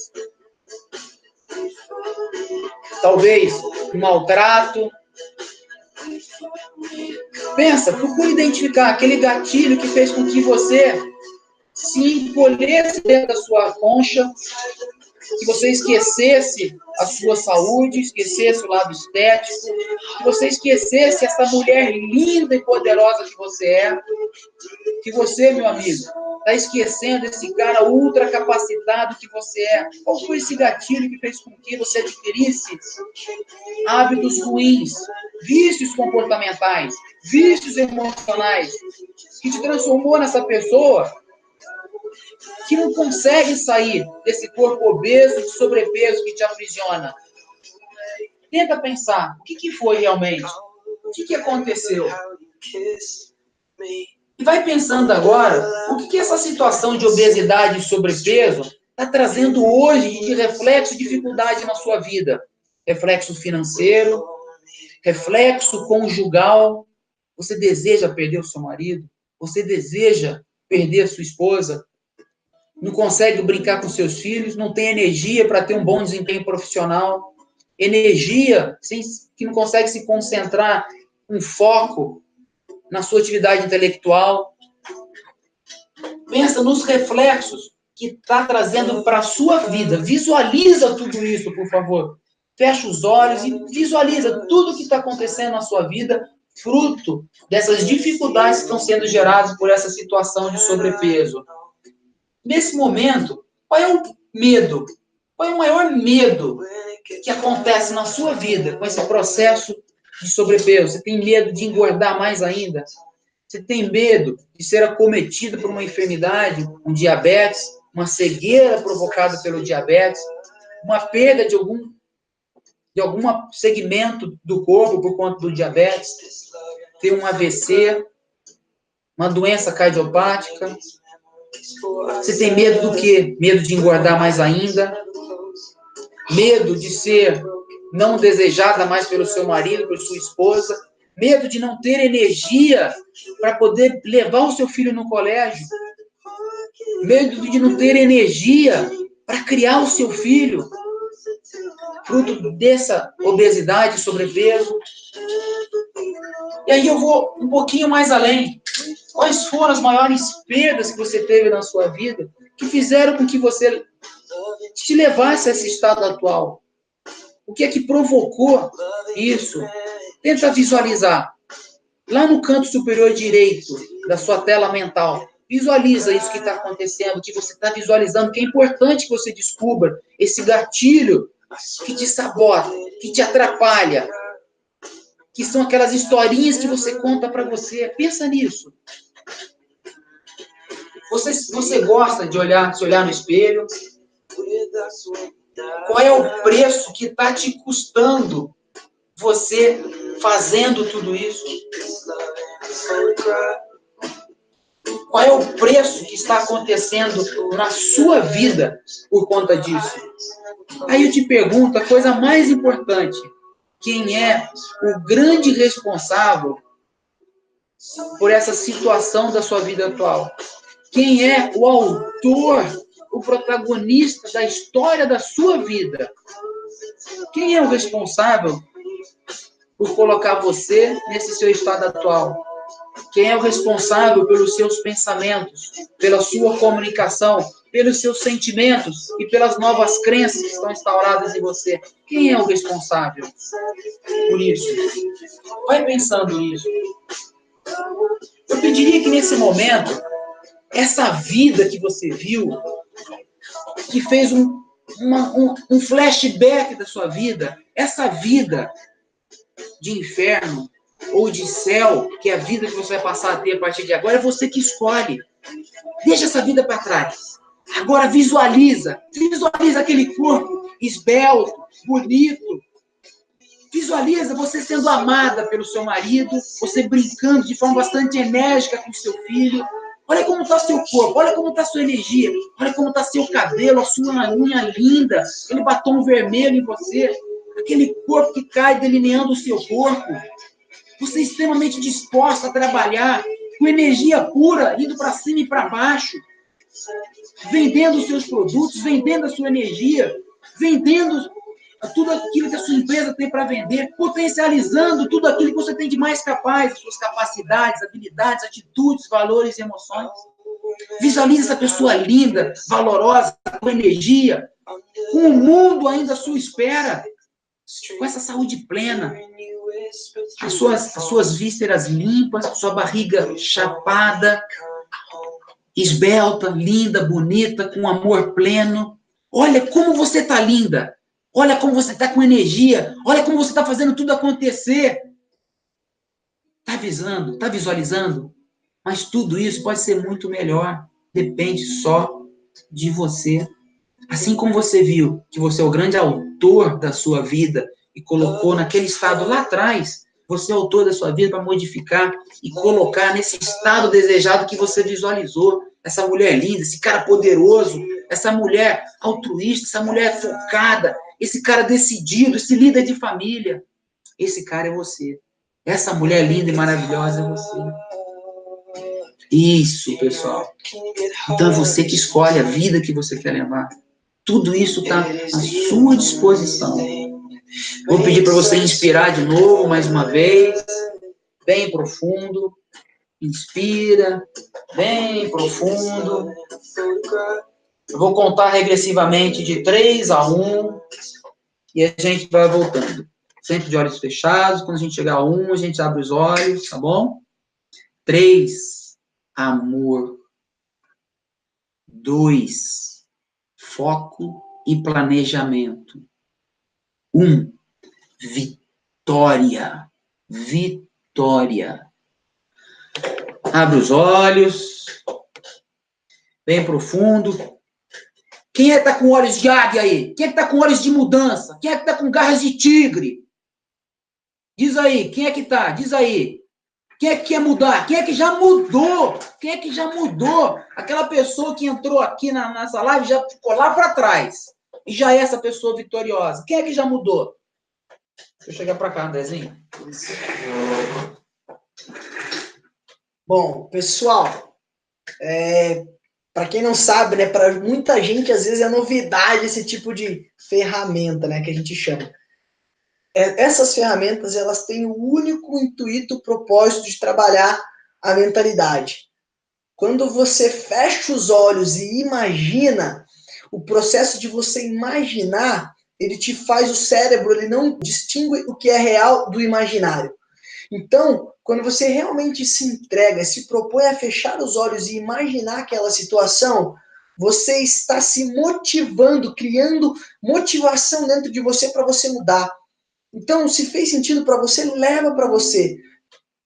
talvez um maltrato. Pensa, procure identificar aquele gatilho que fez com que você se encolhesse dentro da sua concha, que você esquecesse a sua saúde, esquecesse o lado estético, que você esquecesse essa mulher linda e poderosa que você é, que você, meu amigo, está esquecendo esse cara ultra capacitado que você é. Qual foi esse gatilho que fez com que você adquirisse hábitos ruins, vícios comportamentais, vícios emocionais, que te transformou nessa pessoa que não consegue sair desse corpo obeso, de sobrepeso que te aprisiona? Tenta pensar, o que foi realmente? O que aconteceu? E vai pensando agora, o que essa situação de obesidade e sobrepeso está trazendo hoje de reflexo e dificuldade na sua vida? Reflexo financeiro, reflexo conjugal. Você deseja perder o seu marido? Você deseja perder a sua esposa? Não consegue brincar com seus filhos? Não tem energia para ter um bom desempenho profissional? Energia que não consegue se concentrar, um foco na sua atividade intelectual? Pensa nos reflexos que está trazendo para a sua vida. Visualiza tudo isso, por favor. Fecha os olhos e visualiza tudo o que está acontecendo na sua vida, fruto dessas dificuldades que estão sendo geradas por essa situação de sobrepeso. Nesse momento, qual é o medo? Qual é o maior medo que acontece na sua vida com esse processo de sobrepeso? Você tem medo de engordar mais ainda? Você tem medo de ser acometido por uma enfermidade, um diabetes, uma cegueira provocada pelo diabetes, uma perda de algum segmento do corpo por conta do diabetes, ter um AVC, uma doença cardiopática? Você tem medo do quê? Medo de engordar mais ainda? Medo de ser não desejada mais pelo seu marido, por sua esposa? Medo de não ter energia para poder levar o seu filho no colégio? Medo de não ter energia para criar o seu filho? Fruto dessa obesidade e sobrepeso. E aí eu vou um pouquinho mais além. Quais foram as maiores perdas que você teve na sua vida que fizeram com que você te levasse a esse estado atual? O que é que provocou isso? Tenta visualizar. Lá no canto superior direito da sua tela mental, visualiza isso que está acontecendo, que você está visualizando, que é importante que você descubra esse gatilho que te sabota, que te atrapalha, que são aquelas historinhas que você conta para você. Pensa nisso. Você gosta de se olhar no espelho? Qual é o preço que está te custando você fazendo tudo isso? Qual é o preço que está acontecendo na sua vida por conta disso? Aí eu te pergunto a coisa mais importante. Quem é o grande responsável por essa situação da sua vida atual? Quem é o autor, o protagonista da história da sua vida? Quem é o responsável por colocar você nesse seu estado atual? Quem é o responsável pelos seus pensamentos, pela sua comunicação, pelos seus sentimentos e pelas novas crenças que estão instauradas em você? Quem é o responsável por isso? Vai pensando nisso. Eu pediria que nesse momento, essa vida que você viu, que fez um flashback da sua vida, essa vida de inferno ou de céu, que é a vida que você vai passar a ter a partir de agora, é você que escolhe. Deixa essa vida para trás. Agora visualiza aquele corpo esbelto, bonito. Visualiza você sendo amada pelo seu marido, você brincando de forma bastante enérgica com seu filho. Olha como está seu corpo, olha como está sua energia, olha como está seu cabelo, a sua unha linda, aquele batom vermelho em você, aquele corpo que cai delineando o seu corpo. Você é extremamente disposta a trabalhar com energia pura, indo para cima e para baixo, vendendo os seus produtos, vendendo a sua energia, vendendo tudo aquilo que a sua empresa tem para vender, potencializando tudo aquilo que você tem de mais capaz, as suas capacidades, habilidades, atitudes, valores e emoções. Visualize essa pessoa linda, valorosa, com energia, com o mundo ainda à sua espera, com essa saúde plena, as suas vísceras limpas, sua barriga chapada, esbelta, linda, bonita, com amor pleno. Olha como você está linda. Olha como você está com energia. Olha como você está fazendo tudo acontecer. Está avisando, está visualizando. Mas tudo isso pode ser muito melhor. Depende só de você. Assim como você viu que você é o grande autor da sua vida e colocou naquele estado lá atrás, você é o autor da sua vida para modificar e colocar nesse estado desejado que você visualizou. Essa mulher linda, esse cara poderoso, essa mulher altruísta, essa mulher focada, esse cara decidido, esse líder de família. Esse cara é você. Essa mulher linda e maravilhosa é você. Isso, pessoal. Então é você que escolhe a vida que você quer levar. Tudo isso está à sua disposição. Vou pedir para você inspirar de novo, mais uma vez, bem profundo. Inspira, bem profundo. Eu vou contar regressivamente de 3 a 1 e a gente vai voltando. Sempre de olhos fechados. Quando a gente chegar a 1, a gente abre os olhos, tá bom? 3, amor. 2, foco e planejamento. 1, vitória. Vitória. Abre os olhos. Bem profundo. Quem é que está com olhos de águia aí? Quem é que está com olhos de mudança? Quem é que está com garras de tigre? Diz aí, quem é que está? Diz aí. Quem é que quer mudar? Quem é que já mudou? Quem é que já mudou? Aquela pessoa que entrou aqui nessa live já ficou lá para trás. E já é essa pessoa vitoriosa. Quem é que já mudou? Deixa eu chegar para cá, Andrezinho. Bom, pessoal, para quem não sabe, né, para muita gente às vezes é novidade esse tipo de ferramenta, né, que a gente chama. Essas ferramentas, elas têm o único intuito, propósito de trabalhar a mentalidade. Quando você fecha os olhos e imagina, o processo de você imaginar, ele te faz o cérebro, ele não distingue o que é real do imaginário. Então, quando você realmente se entrega, se propõe a fechar os olhos e imaginar aquela situação, você está se motivando, criando motivação dentro de você para você mudar. Então, se fez sentido para você, leva para você.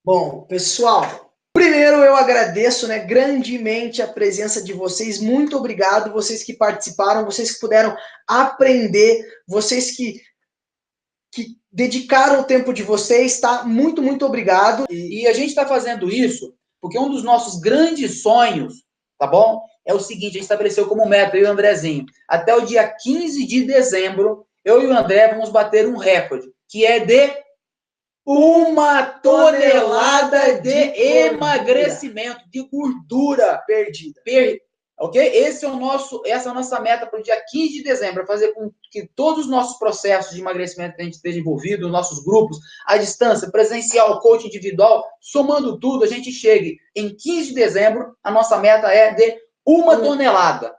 Bom, pessoal, primeiro eu agradeço, né, grandemente a presença de vocês. Muito obrigado, vocês que participaram, vocês que puderam aprender, vocês que dedicaram o tempo de vocês, tá? Muito, muito obrigado. E a gente está fazendo isso Porque um dos nossos grandes sonhos, tá bom? É o seguinte, a gente estabeleceu como meta, eu e o Andrezinho, até o dia 15 de dezembro, eu e o André vamos bater um recorde, que é de 1 tonelada de emagrecimento, de gordura perdida. Ok? Essa é a nossa meta para o dia 15 de dezembro, fazer com que todos os nossos processos de emagrecimento que a gente esteja envolvido, nossos grupos, à distância, presencial, coach individual, somando tudo, a gente chegue em 15 de dezembro, a nossa meta é de 1 tonelada.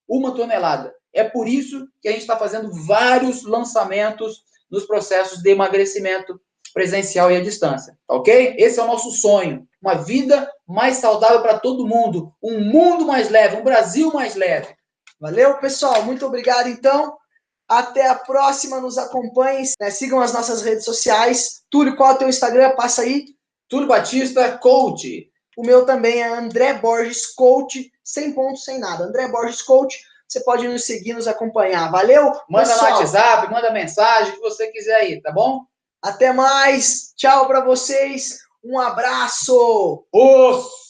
1 tonelada. É por isso que a gente está fazendo vários lançamentos nos processos de emagrecimento presencial e à distância, ok? Esse é o nosso sonho, uma vida mais saudável para todo mundo, um mundo mais leve, um Brasil mais leve. Valeu, pessoal, muito obrigado, então, até a próxima, nos acompanhem, né? Sigam as nossas redes sociais. Túlio, qual é o teu Instagram? Passa aí. Túlio Batista Coach. O meu também é André Borges Coach, sem ponto, sem nada. André Borges Coach, você pode nos seguir, nos acompanhar. Valeu, manda pessoal. No WhatsApp, manda mensagem, o que você quiser aí, tá bom? Até mais. Tchau para vocês. Um abraço. Os